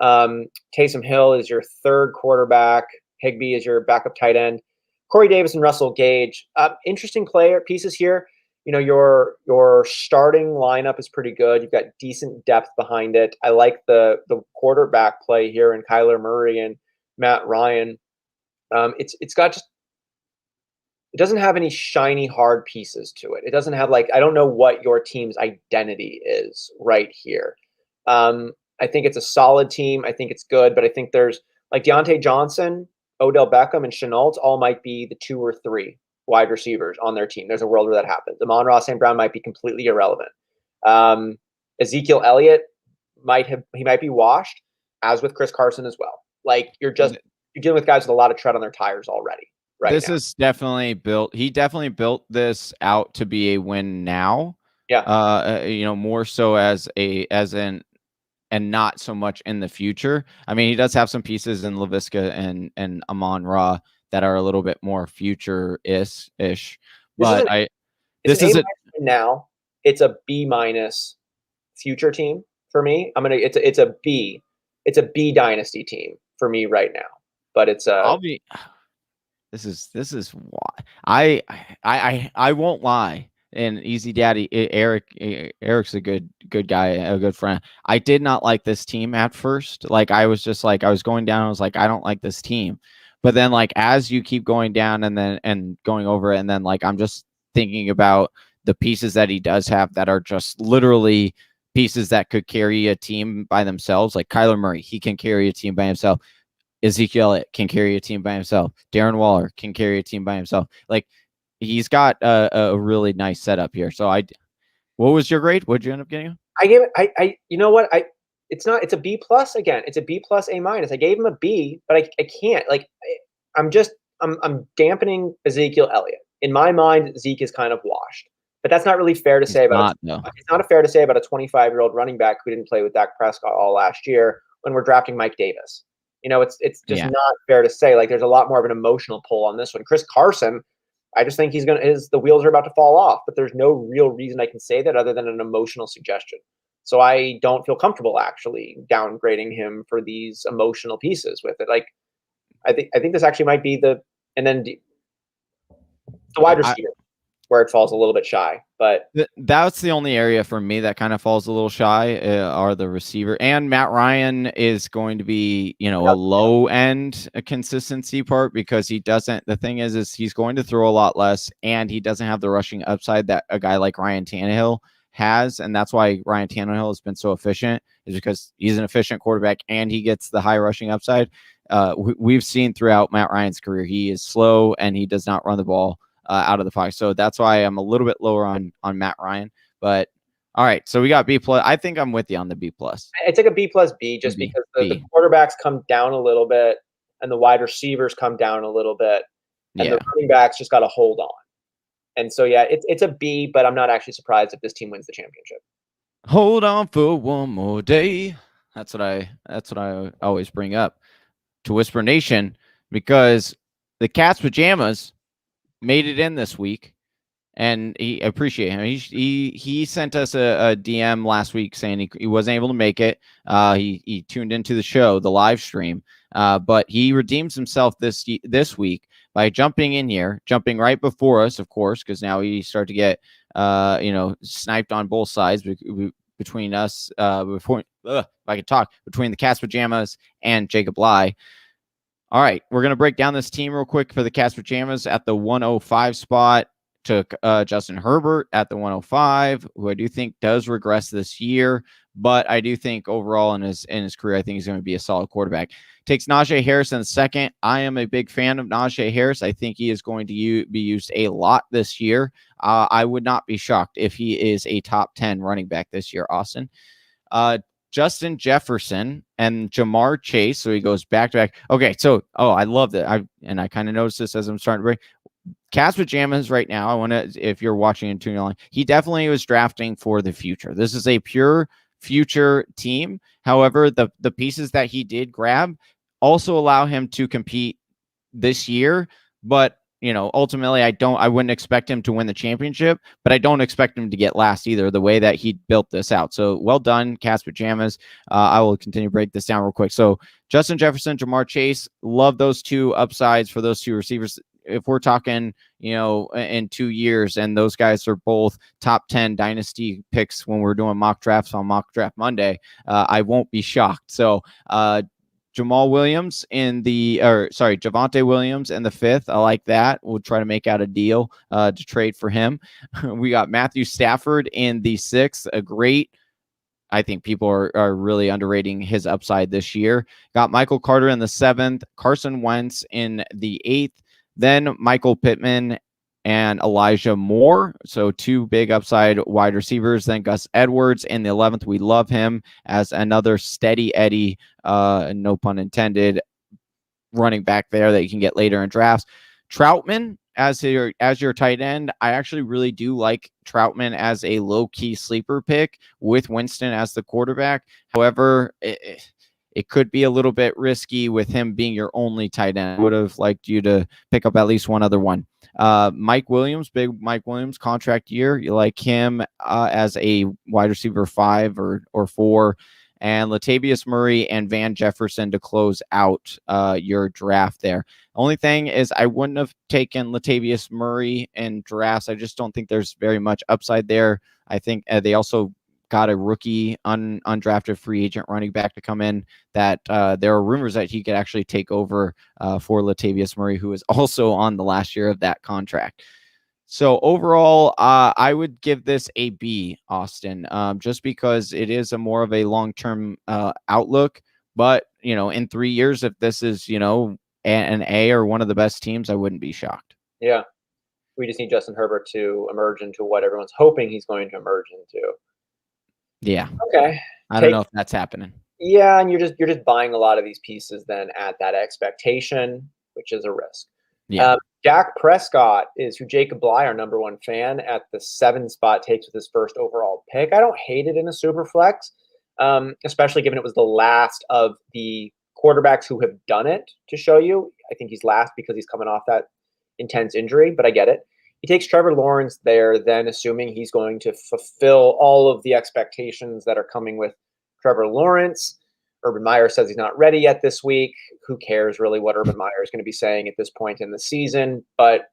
Taysom Hill is your 3rd quarterback. Higbee is your backup tight end. Corey Davis and Russell Gage. Interesting player pieces here. Your starting lineup is pretty good. You've got decent depth behind it. I like the quarterback play here in Kyler Murray and Matt Ryan. It doesn't have any shiny hard pieces to it. It doesn't have I don't know what your team's identity is right here. I think it's a solid team. I think it's good, but I think there's like Deontay Johnson, Odell Beckham, and Shenault all might be the 2 or 3 wide receivers on their team. There's a world where that happens. Amon-Ra St. Brown might be completely irrelevant. Ezekiel Elliott might be washed, as with Chris Carson as well. Like you're dealing with guys with a lot of tread on their tires already. Right. This is definitely built. He definitely built this out to be a win now. Yeah. More so as and not so much in the future. I mean, he does have some pieces in Laviska and Amon-Ra that are a little bit more future-ish, but this is now. It's a B- future team for me. It's a B. It's a B dynasty team for me right now. But it's This is why I won't lie. And Easy Daddy Eric's a good guy, a good friend. I did not like this team at first. Like I was going down. I was like, I don't like this team. But then as you keep going down and going over it, and then I'm just thinking about the pieces that he does have that are just literally pieces that could carry a team by themselves. Like Kyler Murray, he can carry a team by himself. Ezekiel Elliott can carry a team by himself. Darren Waller can carry a team by himself. Like he's got a really nice setup here. So what was your grade? What'd you end up getting? I gave it, you know what? It's a B+ again. It's a B+ A-. I gave him a B, but I can't I'm dampening Ezekiel Elliott. In my mind, Zeke is kind of washed, but that's not really fair to say about it's not fair to say about a 25-year-old running back who didn't play with Dak Prescott all last year when we're drafting Mike Davis. It's just not fair to say. There's a lot more of an emotional pull on this one. Chris Carson, I just think the wheels are about to fall off, but there's no real reason I can say that other than an emotional suggestion. So I don't feel comfortable actually downgrading him for these emotional pieces with it. I think this actually might be the wide receiver where it falls a little bit shy, but that's the only area for me that kind of falls a little shy are the receiver. And Matt Ryan is going to be, a low end consistency part because the thing is he's going to throw a lot less and he doesn't have the rushing upside that a guy like Ryan Tannehill has, and that's why Ryan Tannehill has been so efficient, is because he's an efficient quarterback and he gets the high rushing upside. We've seen throughout Matt Ryan's career, he is slow and he does not run the ball out of the pocket. So that's why I'm a little bit lower on Matt Ryan. But all right, so we got B+. I think I'm with you on the B+. I take a B+B just because the quarterbacks come down a little bit and the wide receivers come down a little bit, and the running backs just got to hold on. And so, yeah, it's a B, but I'm not actually surprised if this team wins the championship. Hold on for one more day. That's what I always bring up to Whisper Nation, because the Cat's Pajamas made it in this week, and I appreciate him. He sent us a DM last week saying he wasn't able to make it. He tuned into the show, the live stream, but he redeems himself this week by jumping right before us, of course, because now we start to get sniped on both sides between us. If I could talk, between the Cat's Pajamas and Jacob Bley. All right, we're gonna break down this team real quick. For the Cat's Pajamas, at the 105 spot, took Justin Herbert at the 105, who I do think does regress this year, but I do think overall in his career, I think he's going to be a solid quarterback. Takes Najee Harris in second. I am a big fan of Najee Harris. I think he is going to be used a lot this year. I would not be shocked if he is a top 10 running back this year, Austin. Justin Jefferson and Jamar Chase. So he goes back to back. Okay. So, I love that. I kind of noticed this as I'm starting to break. Cat's Pajamas right now. I want to, if you're watching and tuning on, he definitely was drafting for the future. This is a pure future team. However, the pieces that he did grab also allow him to compete this year. But, ultimately, I wouldn't expect him to win the championship, but I don't expect him to get last either, the way that he built this out. So well done, Cat's Pajamas. I will continue to break this down real quick. So Justin Jefferson, Jamar Chase, love those two upsides for those two receivers. If we're talking, in 2 years, and those guys are both top 10 dynasty picks when we're doing mock drafts on Mock Draft Monday, I won't be shocked. So, Javonte Williams in the 5th. I like that. We'll try to make out a deal to trade for him. We got Matthew Stafford in the 6th. I think people are really underrating his upside this year. Got Michael Carter in the 7th, Carson Wentz in the 8th, then Michael Pittman and Elijah Moore. So 2 big upside wide receivers. Then Gus Edwards in the 11th. We love him as another steady Eddie, no pun intended, running back there that you can get later in drafts. Troutman as your tight end. I actually really do like Troutman as a low-key sleeper pick with Winston as the quarterback. However, it could be a little bit risky with him being your only tight end. I would have liked you to pick up at least one other one. Mike Williams, big Mike Williams contract year. You like him as a wide receiver 5 or 4. And Latavius Murray and Van Jefferson to close out your draft there. Only thing is I wouldn't have taken Latavius Murray in drafts. I just don't think there's very much upside there. I think they also got a rookie undrafted free agent running back to come in that there are rumors that he could actually take over for Latavius Murray, who is also on the last year of that contract. So overall, I would give this a B, Austin, just because it is a more of a long-term outlook. But, in 3 years, if this is, an A or one of the best teams, I wouldn't be shocked. Yeah. We just need Justin Herbert to emerge into what everyone's hoping he's going to emerge into. Yeah. Okay. I don't know if that's happening. Yeah, and you're just buying a lot of these pieces then at that expectation, which is a risk. Yeah. Dak Prescott is who Jacob Bley, our number 1 fan, at the 7 spot takes with his first overall pick. I don't hate it in a super flex, especially given it was the last of the quarterbacks who have done it to show you. I think he's last because he's coming off that intense injury, but I get it. He takes Trevor Lawrence there, then assuming he's going to fulfill all of the expectations that are coming with Trevor Lawrence. Urban Meyer says he's not ready yet this week. Who cares really what Urban Meyer is going to be saying at this point in the season? But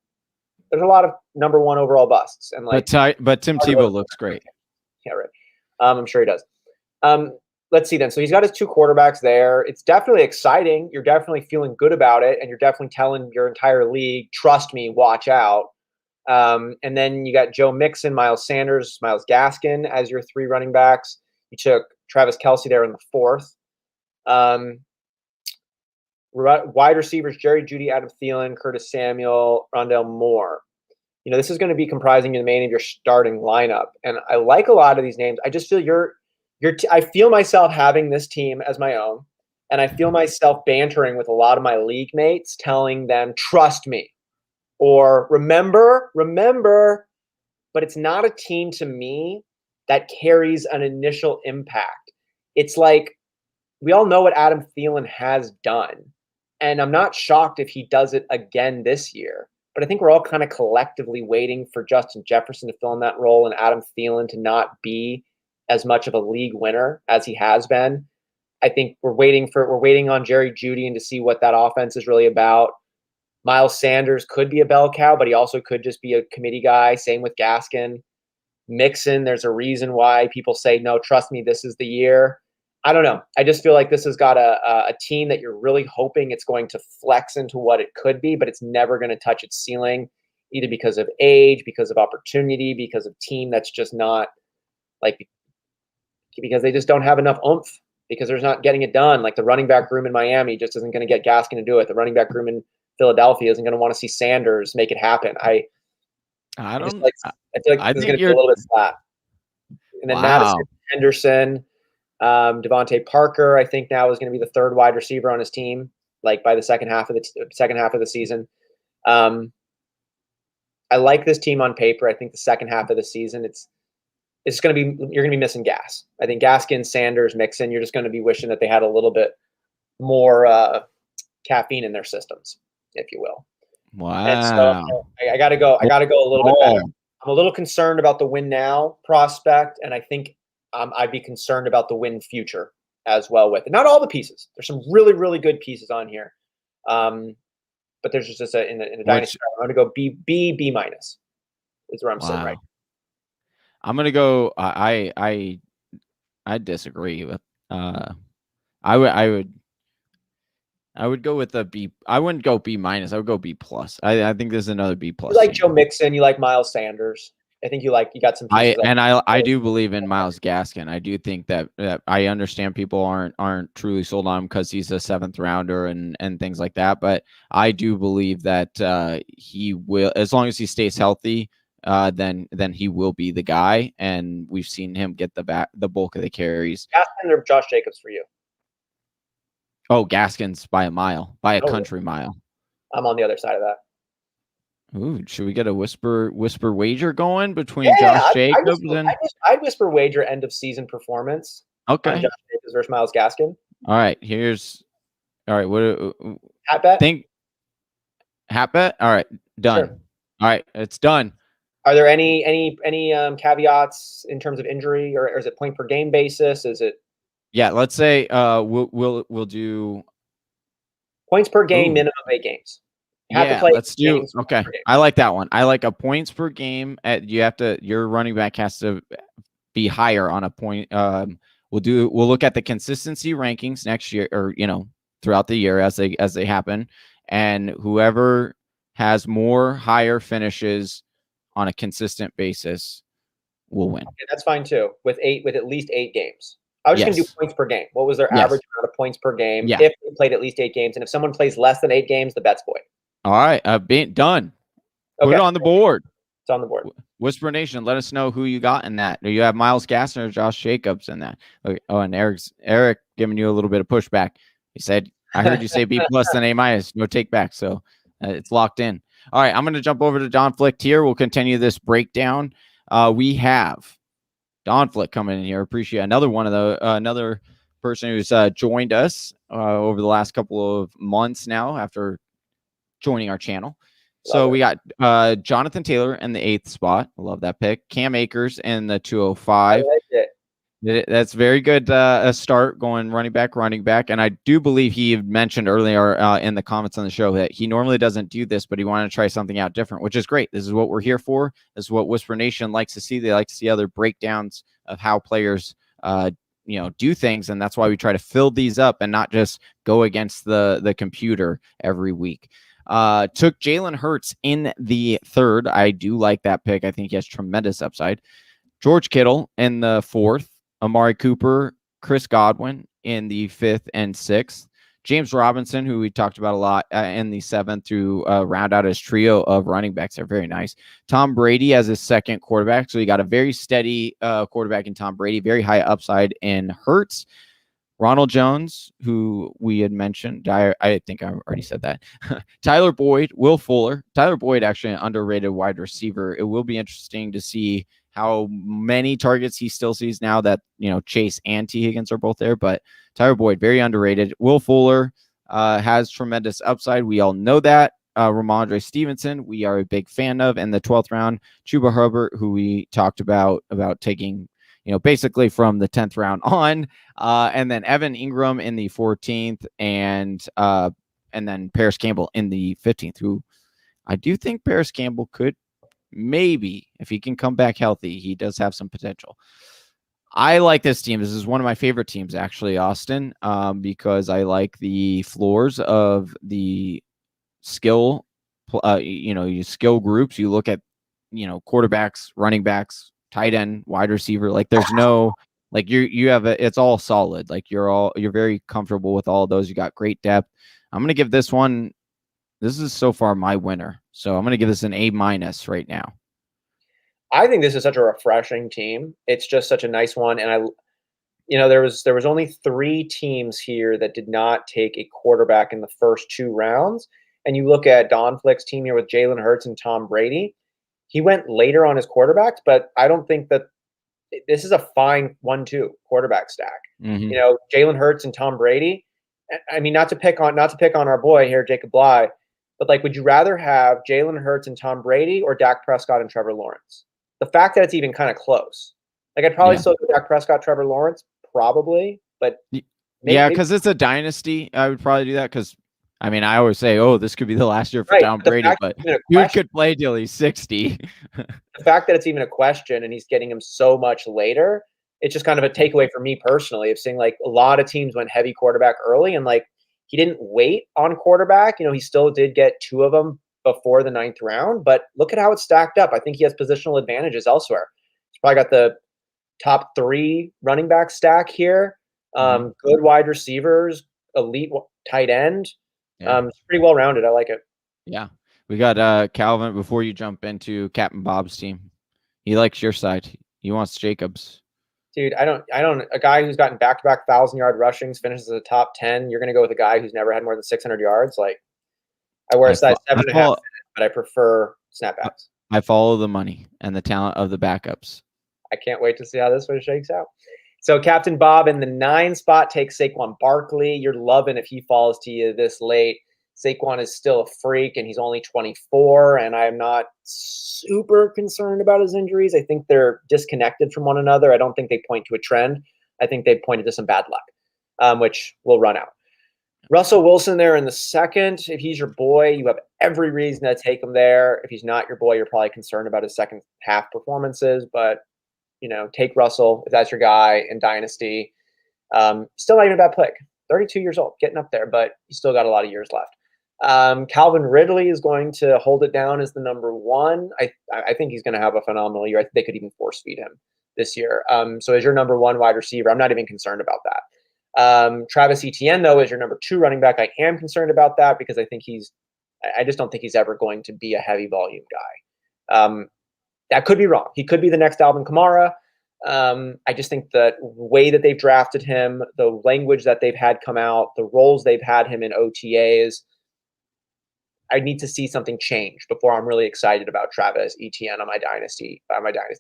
there's a lot of number 1 overall busts. And but Tim Tebow looks great. Yeah, right. I'm sure he does. Let's see then. So he's got his 2 quarterbacks there. It's definitely exciting. You're definitely feeling good about it, and you're definitely telling your entire league, trust me, watch out. And then you got Joe Mixon, Miles Sanders, Myles Gaskin as your 3 running backs. You took Travis Kelce there in the 4th. Wide receivers, Jerry Jeudy, Adam Thielen, Curtis Samuel, Rondale Moore. This is going to be comprising the main of your starting lineup. And I like a lot of these names. I just feel I feel myself having this team as my own. And I feel myself bantering with a lot of my league mates, telling them, trust me. Or remember, but it's not a team to me that carries an initial impact. It's like we all know what Adam Thielen has done. And I'm not shocked if he does it again this year. But I think we're all kind of collectively waiting for Justin Jefferson to fill in that role and Adam Thielen to not be as much of a league winner as he has been. I think we're waiting on Jerry Jeudy and to see what that offense is really about. Miles Sanders could be a bell cow, but he also could just be a committee guy. Same with Gaskin. Mixon, there's a reason why people say, no, trust me, this is the year. I don't know. I just feel like this has got a team that you're really hoping it's going to flex into what it could be, but it's never going to touch its ceiling, either because of age, because of opportunity, because of team that's just not because they just don't have enough oomph, because they're not getting it done. Like the running back room in Miami just isn't going to get Gaskin to do it. The running back room in Philadelphia isn't going to want to see Sanders make it happen. I feel like this is going to be a little bit flat. And then Madison, Henderson, Devontae Parker, I think now is going to be the 3rd wide receiver on his team, like by the second half of the season. I like this team on paper. I think the second half of the season, you're going to be missing gas. I think Gaskin, Sanders, Mixon, you're just going to be wishing that they had a little bit more caffeine in their systems, if you will. Wow. And so I got to go a little bit better. I'm a little concerned about the win now prospect, and I think I'd be concerned about the win future as well with it. Not all the pieces. There's some really, really good pieces on here. But there's just in the dynasty, I'm going to go B minus is where I'm sitting right now. I'm going to go, I disagree with, I would go with a B. I wouldn't go B minus. I would go B plus. I think there's another B plus. You like Joe Mixon. You like Miles Sanders. I think you got some. I do believe in Myles Gaskin. I do think that I understand people aren't truly sold on him because he's a 7th rounder and things like that. But I do believe that he will, as long as he stays healthy, then he will be the guy. And we've seen him get the bulk of the carries. Gaskin or Josh Jacobs for you? Oh, Gaskin's by a mile, by a country mile. I'm on the other side of that. Ooh, should we get a whisper wager going between Josh Jacobs and? I'd whisper wager end of season performance. Okay. Josh Jacobs versus Myles Gaskin. All right. What? Hat bet. Hat bet. All right. Done. Sure. All right. It's done. Are there any caveats in terms of injury, or is it point per game basis? Is it? Yeah. Let's say we'll do points per game, minimum of 8 games. Let's do. Okay, I like that one. I like a points per game. Your running back has to be higher on a point. We'll look at the consistency rankings next year, or throughout the year as they happen, and whoever has more higher finishes on a consistent basis will win. Okay, that's fine too. With at least 8 games. I was just going to do points per game. What was their average amount of points per game if they played at least 8 games? And if someone plays less than 8 games, the bet's void. All right, done. Put it on the board. It's on the board. Whisper Nation, let us know who you got in that. Do you have Myles Gaskin or Josh Jacobs in that? Okay. Oh, and Eric giving you a little bit of pushback. He said, "I heard you say B plus than A minus. No take back." So it's locked in. All right, I'm going to jump over to Don Flick here. We'll continue this breakdown. We have Don Flick coming in here. Appreciate another person who's joined us over the last couple of months now after joining our channel. So we got Jonathan Taylor in the 8th spot. I love that pick. Cam Akers in the 205. I like it. That's very good. A start going running back. And I do believe he mentioned earlier in the comments on the show that he normally doesn't do this, but he wanted to try something out different, which is great. This is what we're here for. This is what Whisper Nation likes to see. They like to see other breakdowns of how players do things, and that's why we try to fill these up and not just go against the computer every week. Took Jalen Hurts in the 3rd. I do like that pick. I think he has tremendous upside. George Kittle in the 4th. Amari Cooper, Chris Godwin in the 5th and 6th. James Robinson, who we talked about a lot in the 7th, to round out his trio of running backs. They're very nice. Tom Brady as his 2nd quarterback. So you got a very steady quarterback in Tom Brady, very high upside in Hurts. Ronald Jones, who we had mentioned. I think I already said that. Tyler Boyd, Will Fuller. Tyler Boyd, actually an underrated wide receiver. It will be interesting to see how many targets he still sees now that, Chase and T. Higgins are both there. But Tyler Boyd, very underrated. Will Fuller has tremendous upside. We all know that. Ramondre Stevenson, we are a big fan of in the 12th round. Chuba Hubbard, who we talked about taking, basically from the 10th round on. And then Evan Ingram in the 14th, and then Paris Campbell in the 15th, who I do think Paris Campbell could maybe, if he can come back healthy, he does have some potential. I like this team. This is one of my favorite teams, actually, Austin, because I like the floors of the skill, skill groups. You look at, quarterbacks, running backs, tight end, wide receiver. Like there's no, like you have it's all solid. Like you're very comfortable with all of those. You got great depth. I'm going to give this one, this is so far my winner. So I'm going to give this an A- right now. I think this is such a refreshing team. It's just such a nice one. And there was only 3 teams here that did not take a quarterback in the first 2 rounds. And you look at Don Flick's team here with Jalen Hurts and Tom Brady. He went later on his quarterbacks, but I don't think that this is a fine 1-2 quarterback stack. Mm-hmm. Jalen Hurts and Tom Brady. I mean, not to pick on our boy here, Jacob Bley, but like, would you rather have Jalen Hurts and Tom Brady or Dak Prescott and Trevor Lawrence? The fact that it's even kind of close. Like, I'd probably still go Dak Prescott, Trevor Lawrence, probably, but because it's a dynasty, I would probably do that because. I mean, I always say, this could be the last year for Tom Brady, but you could play till he's 60. The fact that it's even a question and he's getting him so much later, it's just kind of a takeaway for me personally of seeing like a lot of teams went heavy quarterback early and like he didn't wait on quarterback. He still did get 2 of them before the 9th round, but look at how it's stacked up. I think he has positional advantages elsewhere. He's probably got the top 3 running back stack here. Good wide receivers, elite tight end. Yeah. It's pretty well rounded. I like it. Yeah. We got Calvin before you jump into Captain Bob's team. He likes your side. He wants Jacobs. Dude, I don't a guy who's gotten back-to-back 1,000-yard rushings finishes as a top 10. You're going to go with a guy who's never had more than 600 yards. Like I wear a size 7.5, but I prefer snapbacks. I follow the money and the talent of the backups. I can't wait to see how this one shakes out. So Captain Bob in the 9 spot takes Saquon Barkley. You're loving if he falls to you this late. Saquon is still a freak, and he's only 24, and I'm not super concerned about his injuries. I think they're disconnected from one another. I don't think they point to a trend. I think they pointed to some bad luck, which will run out. Russell Wilson there in the 2nd. If he's your boy, you have every reason to take him there. If he's not your boy, you're probably concerned about his second half performances, but take Russell if that's your guy in Dynasty. Still not even a bad pick. 32 years old, getting up there, but he's still got a lot of years left. Calvin Ridley is going to hold it down as the number 1. I think he's going to have a phenomenal year. I think they could even force feed him this year. So as your number 1 wide receiver, I'm not even concerned about that. Travis Etienne, though, is your number 2 running back. I am concerned about that because I just don't think he's ever going to be a heavy volume guy. That could be wrong. He could be the next Alvin Kamara. I just think the way that they've drafted him, the language that they've had come out, the roles they've had him in OTAs, I need to see something change before I'm really excited about Travis Etienne on my dynasty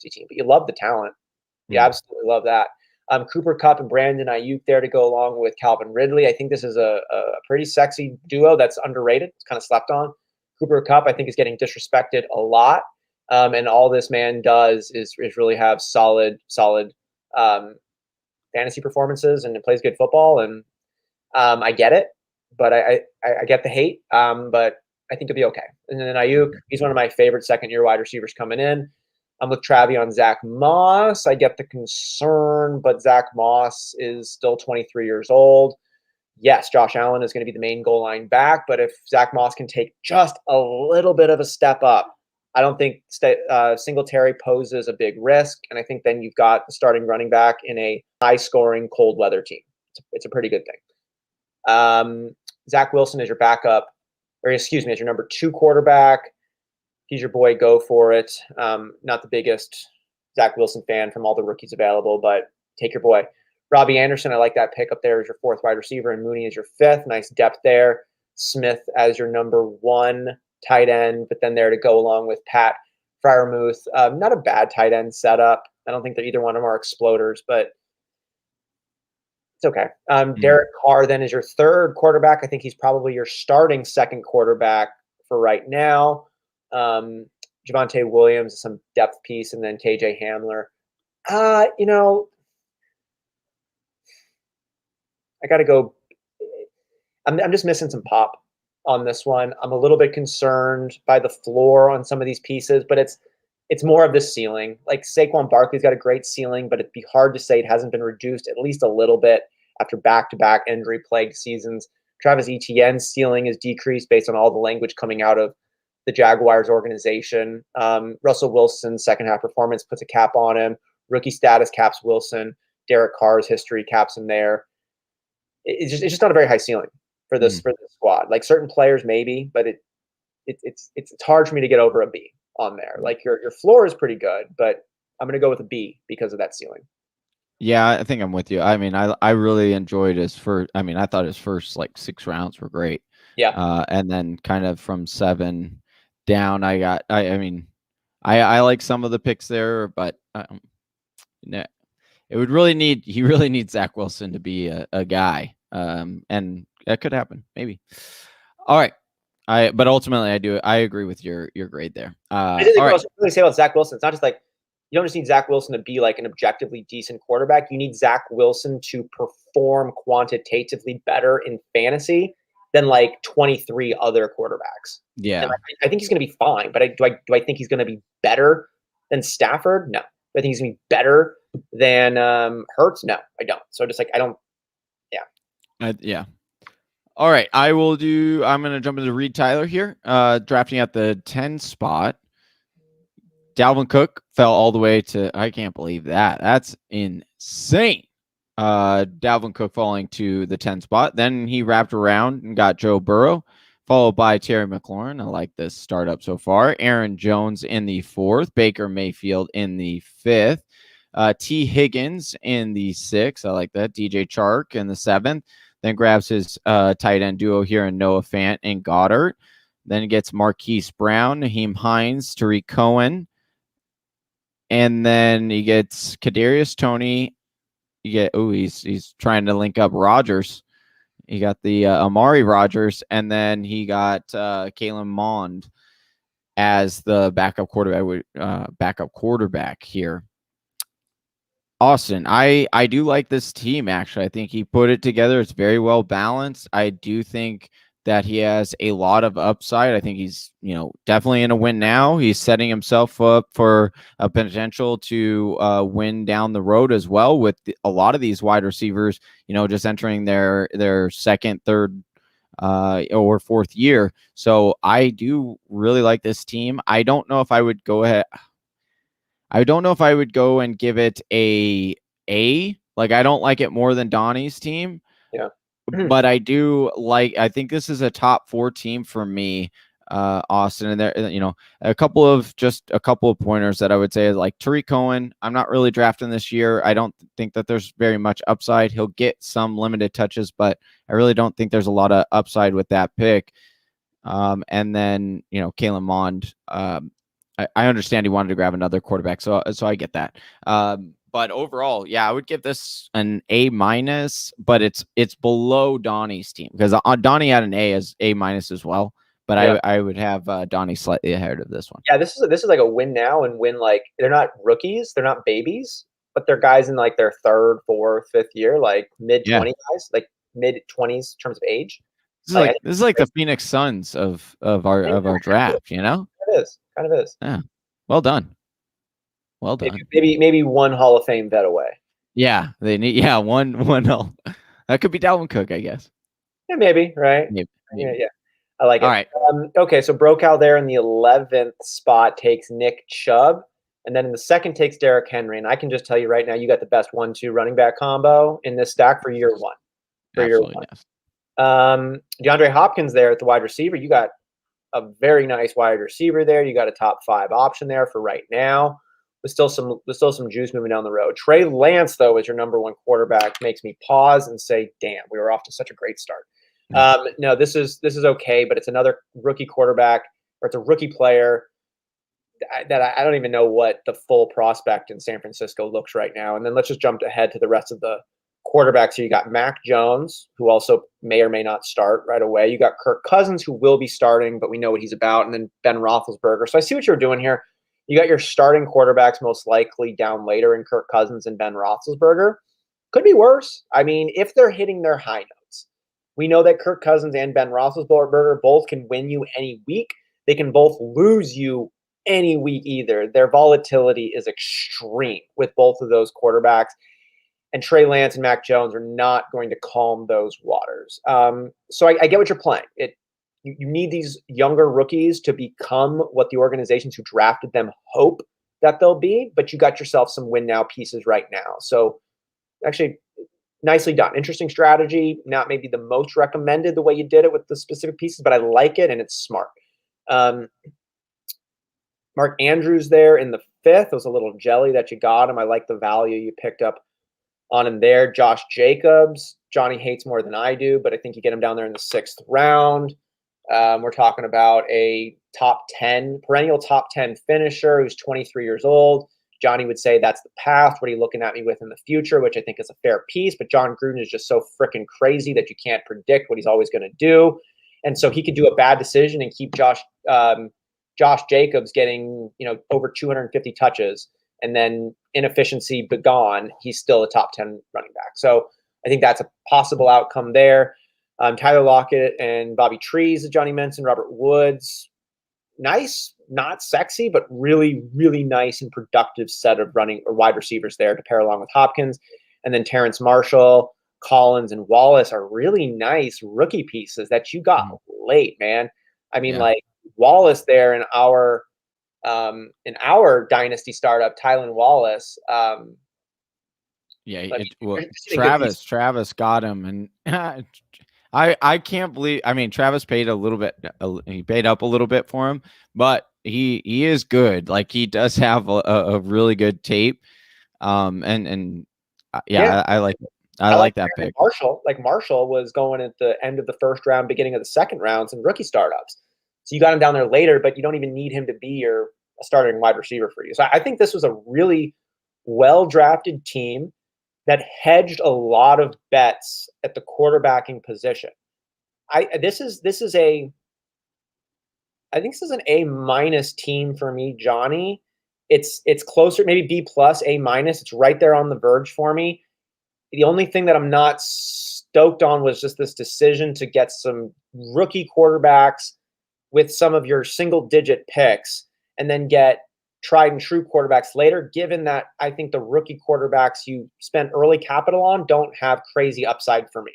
team. But you love the talent. You absolutely love that. Cooper Kupp and Brandon Ayuk there to go along with Calvin Ridley. I think this is a pretty sexy duo that's underrated. It's kind of slept on. Cooper Kupp, I think, is getting disrespected a lot. And all this man does is really have solid fantasy performances and plays good football. And I get it, but I get the hate. But I think he'll be okay. And then Ayuk, he's one of my favorite 2nd-year wide receivers coming in. I'm with Travi on Zach Moss. I get the concern, but Zach Moss is still 23 years old. yes, Josh Allen is going to be the main goal line back, but if Zach Moss can take just a little bit of a step up, I don't think Singletary poses a big risk. And I think then you've got the starting running back in a high-scoring, cold weather team. It's a pretty good thing. Zach Wilson is your backup, or excuse me, as your number 2 quarterback. He's your boy. Go for it. Not the biggest Zach Wilson fan from all the rookies available, but take your boy. Robbie Anderson, I like that pick up there as your 4th wide receiver, and Mooney as your 5th. Nice depth there. Smith as your number 1 tight end, but then there to go along with Pat Freiermuth. Not a bad tight end setup. I don't think that either one of them are exploders, but it's okay. Derek Carr then is your 3rd quarterback. I think he's probably your starting 2nd quarterback for right now. Javonte Williams is some depth piece, and then KJ Hamler. I got to go. I'm just missing some pop on this one. I'm a little bit concerned by the floor on some of these pieces, but it's more of the ceiling. Like Saquon Barkley's got a great ceiling, but it'd be hard to say it hasn't been reduced at least a little bit after back-to-back injury-plagued seasons. Travis Etienne's ceiling is decreased based on all the language coming out of the Jaguars organization. Russell Wilson's second-half performance puts a cap on him. Rookie status caps Wilson. Derek Carr's history caps him there. It's just not a very high ceiling for this squad. Like certain players maybe, but it's hard for me to get over a B on there. Like your floor is pretty good, but I'm going to go with a B because of that ceiling. Yeah, I think I'm with you. I mean, I really enjoyed his first. I mean, I thought his first like 6 rounds were great. Yeah. And then kind of from 7 down, I mean, I like some of the picks there, but he really needs Zach Wilson to be a guy. And that could happen, maybe. All right. But ultimately I agree with your grade there. I just think what I was really say about Zach Wilson, it's not just like you don't just need Zach Wilson to be like an objectively decent quarterback. You need Zach Wilson to perform quantitatively better in fantasy than like 23 other quarterbacks. Yeah. And I think he's going to be fine, but do I think he's going to be better than Stafford? No. I think he's going to be better than Hurts? No, I don't. So just like I don't. Yeah. Yeah. All right. I'm going to jump into Reed Tyler here. Drafting at the 10 spot. Dalvin Cook fell all the way to, I can't believe that. That's insane. Dalvin Cook falling to the 10 spot. Then he wrapped around and got Joe Burrow, followed by Terry McLaurin. I like this startup so far. Aaron Jones in the 4th. Baker Mayfield in the 5th. T. Higgins in the 6th. I like that. DJ Chark in the 7th. Then grabs his tight end duo here in Noah Fant and Goddard. Then gets Marquise Brown, Naheem Hines, Tariq Cohen. And then he gets Kadarius Toney. He's trying to link up Rodgers. He got the Amari Rodgers, and then he got Kalen Mond as the backup quarterback here. Austin, I do like this team, actually. I think he put it together. It's very well balanced. I do think that he has a lot of upside. I think he's, definitely in a win now. He's setting himself up for a potential to win down the road as well with a lot of these wide receivers, just entering their 2nd, 3rd, or 4th year. So I do really like this team. I don't know if I would go and give it a. Like, I don't like it more than Donnie's team. Yeah. But I think this is a top 4 team for me, Austin. And there, a couple of pointers that I would say is like Tariq Cohen. I'm not really drafting this year. I don't think that there's very much upside. He'll get some limited touches, but I really don't think there's a lot of upside with that pick. And then, Kalen Mond, I understand he wanted to grab another quarterback. So I get that. But overall, yeah, I would give this an A-, but it's below Donnie's team because Donnie had an A as A- as well. But yeah. I would have Donnie slightly ahead of this one. Yeah, this is like a win now and win like they're not rookies, they're not babies, but they're guys in like their 3rd, 4th, 5th year, like mid-20 guys, like mid-20s in terms of age. This is like the Phoenix Suns of our draft, It is. Kind of is. Yeah. Well done. Well done. Maybe one Hall of Fame vet away. Yeah, they need one. That could be Dalvin Cook, I guess. Yeah, maybe, right? Maybe. Yeah. I like it. All right. Okay, so Brocal there in the 11th spot takes Nick Chubb, and then in the second takes Derrick Henry. And I can just tell you right now, you got the best 1-2 running back combo in this stack for year one. Absolutely, yes. DeAndre Hopkins there at the wide receiver. You got a very nice wide receiver there. You got a top 5 option there for right now. There's still some juice moving down the road. Trey Lance, though, as your number 1 quarterback, makes me pause and say, "Damn, we were off to such a great start." No, this is okay, but it's another rookie quarterback, or it's a rookie player that I don't even know what the full prospect in San Francisco looks right now. And then let's just jump ahead to the rest of the quarterbacks. So you got Mac Jones, who also may or may not start right away. You got Kirk Cousins, who will be starting, but we know what he's about. And then Ben Roethlisberger. So I see what you're doing here. You got your starting quarterbacks most likely down later in Kirk Cousins and Ben Roethlisberger. Could be worse. I mean, if they're hitting their high notes. We know that Kirk Cousins and Ben Roethlisberger both can win you any week. They can both lose you any week either. Their volatility is extreme with both of those quarterbacks. And Trey Lance and Mac Jones are not going to calm those waters. So I get what you're playing. You need these younger rookies to become what the organizations who drafted them hope that they'll be, but you got yourself some win now pieces right now. So actually, nicely done. Interesting strategy. Not maybe the most recommended the way you did it with the specific pieces, but I like it and it's smart. Mark Andrews there in the 5th. It was a little jelly that you got him. I like the value you picked up on him there. Josh Jacobs. Johnny hates more than I do, but I think you get him down there in the 6th round. We're talking about a perennial top 10 finisher who's 23 years old. Johnny would say that's the path. What are you looking at me with in the future, which I think is a fair piece. But John Gruden is just so freaking crazy that you can't predict what he's always going to do. And so he could do a bad decision and keep Josh Jacobs getting, over 250 touches, and then inefficiency begone. He's still a top 10 running back. So I think that's a possible outcome there. Tyler Lockett and Bobby Trees, as Johnny mentioned, Robert Woods. Nice, not sexy, but really, really nice and productive set of running or wide receivers there to pair along with Hopkins. And then Terrence Marshall, Collins, and Wallace are really nice rookie pieces that you got late, man. I mean, like Wallace there in our dynasty startup, Tylan Wallace. Travis got him, and I can't believe. I mean, Travis paid a little bit. He paid up a little bit for him, but he is good. Like, he does have a really good tape. I like it. I like that pick. Marshall was going at the end of the 1st round, beginning of the 2nd round, some rookie startups. So you got him down there later, but you don't even need him to be your starting wide receiver for you. So I think this was a really well-drafted team that hedged a lot of bets at the quarterbacking position. I think this is an A- team for me, Johnny. It's closer, maybe B+, A-. It's right there on the verge for me. The only thing that I'm not stoked on was just this decision to get some rookie quarterbacks with some of your single-digit picks and then get tried and true quarterbacks later, given that I think the rookie quarterbacks you spent early capital on don't have crazy upside for me.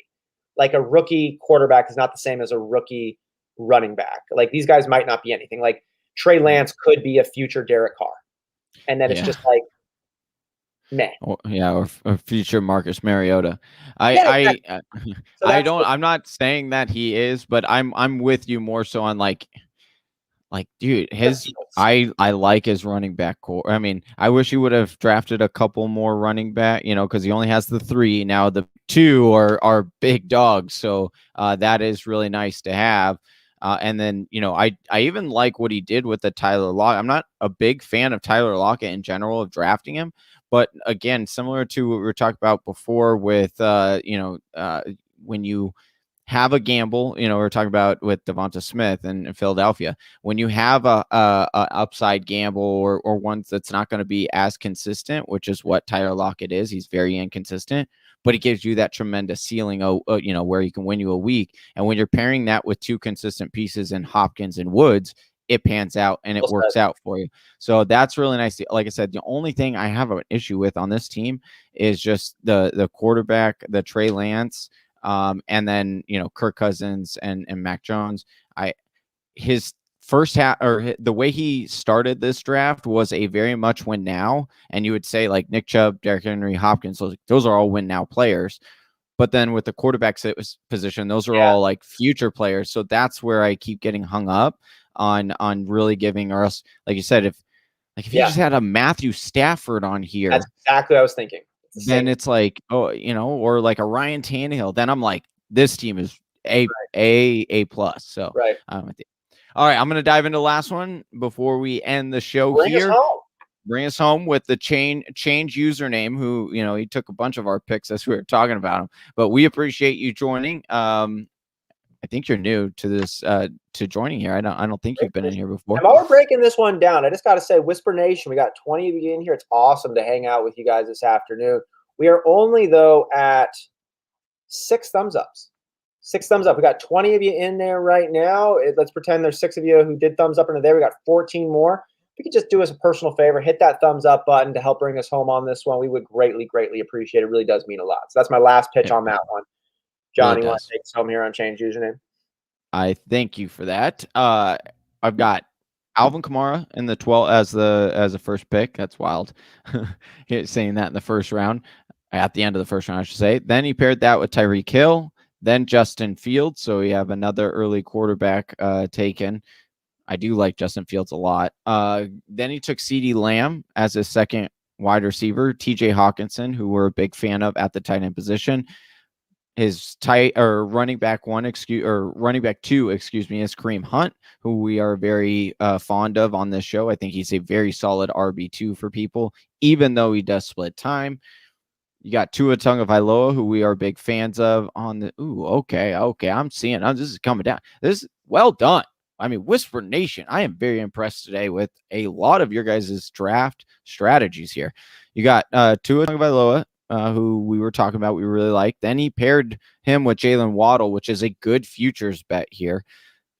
Like, a rookie quarterback is not the same as a rookie running back. Like, these guys might not be anything. Like, Trey Lance could be a future Derek Carr. And then it's just like, meh. Or future Marcus Mariota. I'm not saying that he is, but I'm with you more so on like, dude, I like his running back core. I mean, I wish he would have drafted a couple more running back, because he only has the 3 now. The 2 are big dogs, so that is really nice to have. And then, I even like what he did with the Tyler Lockett. I'm not a big fan of Tyler Lockett in general, of drafting him, but again, similar to what we were talking about before with when you have a gamble, we're talking about with Devonta Smith in Philadelphia. When you have a upside gamble or one that's not going to be as consistent, which is what Tyler Lockett is, he's very inconsistent, but it gives you that tremendous ceiling, where you can win you a week. And when you're pairing that with 2 consistent pieces in Hopkins and Woods, it pans out and it works out for you. So that's really nice. Like I said, the only thing I have an issue with on this team is just the quarterback, the Trey Lance. And then, Kirk Cousins and Mac Jones. His first half, or the way he started this draft, was a very much win now. And you would say like Nick Chubb, Derrick Henry, Hopkins, those are all win now players. But then with the quarterback position, those are all like future players. So that's where I keep getting hung up on really giving, or else, like you said, if you just had a Matthew Stafford on here, that's exactly what I was thinking. Then it's like, or like a Ryan Tannehill. Then I'm like, this team is A plus. So all right, I'm going to dive into the last one before we end the show here. Bring us home with the change username, who, he took a bunch of our picks as we were talking about him. But we appreciate you joining. I think you're new to this, to joining here. I don't think you've been in here before. And while we're breaking this one down, I just got to say, Whisper Nation, we got 20 of you in here. It's awesome to hang out with you guys this afternoon. We are only, though, at 6 thumbs ups. 6 thumbs up. We got 20 of you in there right now. Let's pretend there's 6 of you who did thumbs up into there. We got 14 more. If you could just do us a personal favor, hit that thumbs up button to help bring us home on this one. We would greatly, greatly appreciate it. It really does mean a lot. So that's my last pitch on that one. Johnny, you want to take us home here on change username? I thank you for that. I've got Alvin Kamara in the 12 as the first pick. That's wild. Saying that in the first round, at the end of the first round, I should say. Then he paired that with Tyreek Hill, then Justin Fields. So we have another early quarterback taken. I do like Justin Fields a lot. Then he took CeeDee Lamb as his second wide receiver, TJ Hawkinson, who we're a big fan of at the tight end position. His running back 2, is Kareem Hunt, who we are very fond of on this show. I think he's a very solid RB2 for people, even though he does split time. You got Tua Tagovailoa, who we are big fans of on the. Okay. I'm seeing. This is coming down. This is well done. I mean, Whisper Nation, I am very impressed today with a lot of your guys' draft strategies here. You got Tua Tagovailoa, who we were talking about, we really like. Then he paired him with Jalen Waddle, which is a good futures bet here.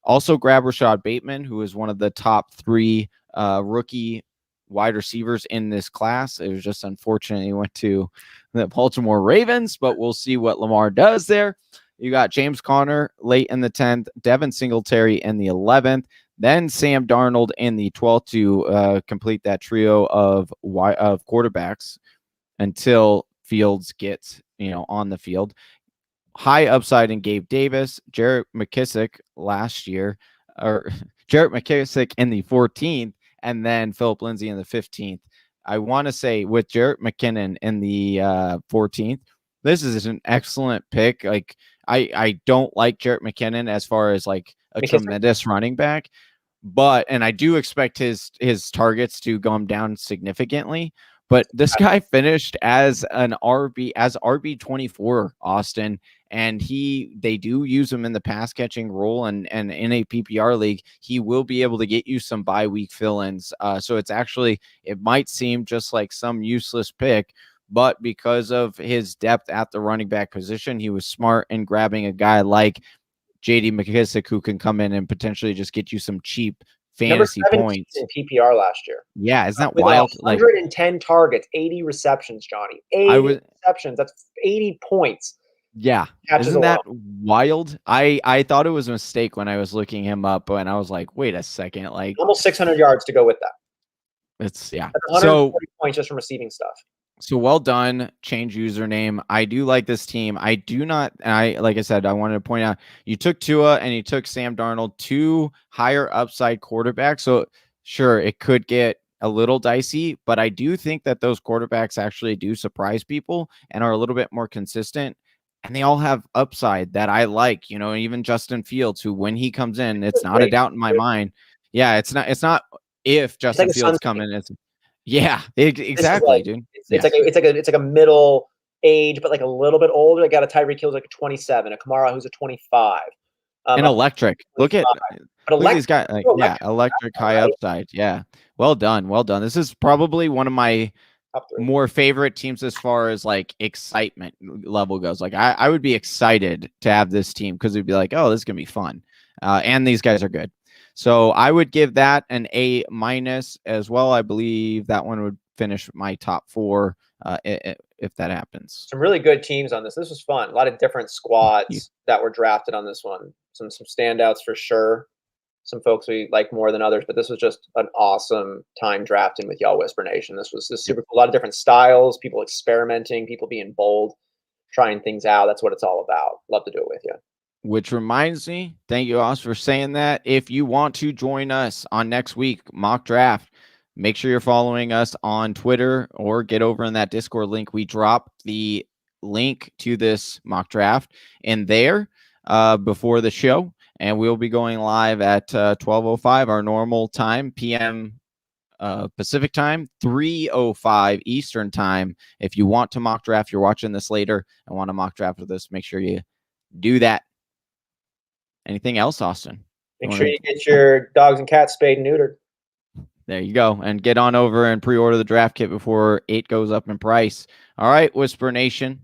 Also grab Rashad Bateman, who is one of the top 3 rookie wide receivers in this class. It was just unfortunate he went to the Baltimore Ravens, but we'll see what Lamar does there. You got James Conner late in the 10th, Devin Singletary in the 11th, then Sam Darnold in the 12th to complete that trio of quarterbacks until Fields gets, on the field. High upside in Gabe Davis, Jarrett McKissick in the 14th, and then Phillip Lindsay in the 15th. I want to say with Jarrett McKinnon in the 14th, this is an excellent pick. Like I don't like Jarrett McKinnon as far as like a tremendous running back, and I do expect his targets to go down significantly. But this guy finished as RB 24, Austin, and they do use him in the pass catching role, and in a PPR league, he will be able to get you some bye week fill-ins. So it might seem just like some useless pick, but because of his depth at the running back position, he was smart in grabbing a guy like J.D. McKissick, who can come in and potentially just get you some cheap fantasy points in PPR last year. Yeah, isn't that wild? 110 targets, 80 receptions, Johnny. 80 receptions. That's 80 points. Yeah, isn't that wild? I thought it was a mistake when I was looking him up, and I was like, wait a second, like almost 600 yards to go with that. That's 140 points just from receiving stuff. So well done. Change username. I do like this team. I do not. Like I said, I wanted to point out you took Tua and you took Sam Darnold, 2 higher upside quarterbacks. So sure, it could get a little dicey, but I do think that those quarterbacks actually do surprise people and are a little bit more consistent. And they all have upside that I like, even Justin Fields, who when he comes in, it's not a doubt in my mind. Yeah, it's not if Justin Fields come in. Yeah, exactly, dude. It's like a middle age, but like a little bit older. I got a Tyreek Hill's like a 27, a Kamara who's a 25. And electric. Look at these guys. Electric high upside. Yeah. Well done. This is probably one of my more favorite teams as far as like excitement level goes. Like I would be excited to have this team because it'd be like, oh, this is gonna be fun. And these guys are good. So I would give that an A- as well. I believe that one would finish my top 4 if that happens. Some really good teams on this. This was fun. A lot of different squads that were drafted on this one. Some standouts for sure. Some folks we like more than others, but this was just an awesome time drafting with y'all, Whisper Nation. This was super cool. A lot of different styles, people experimenting, people being bold, trying things out. That's what it's all about. Love to do it with you. Which reminds me, thank you, Oz, for saying that. If you want to join us on next week mock draft, make sure you're following us on Twitter or get over in that Discord link. We drop the link to this mock draft in there before the show, and we'll be going live at 12:05 our normal time, PM Pacific time, 3:05 Eastern time. If you want to mock draft, you're watching this later and want to mock draft with us, make sure you do that. Anything else, Austin? Make sure you get your dogs and cats spayed and neutered. There you go. And get on over and pre-order the draft kit before 8 goes up in price. All right, Whisper Nation.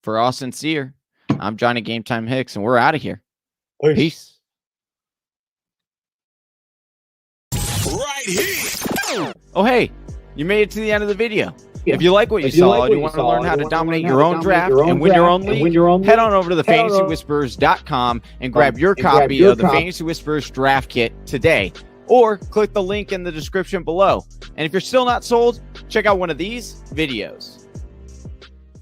For Austin Sear, I'm Johnny Game Time Hicks, and we're out of here. Peace. Right here. Oh, hey, you made it to the end of the video. If you like what you saw and you want to learn how to dominate your own draft and win your own league, head on over to the fantasywhispers.com and grab your copy of the Fantasy Whispers draft kit today, or click the link in the description below. And if you're still not sold, check out one of these videos.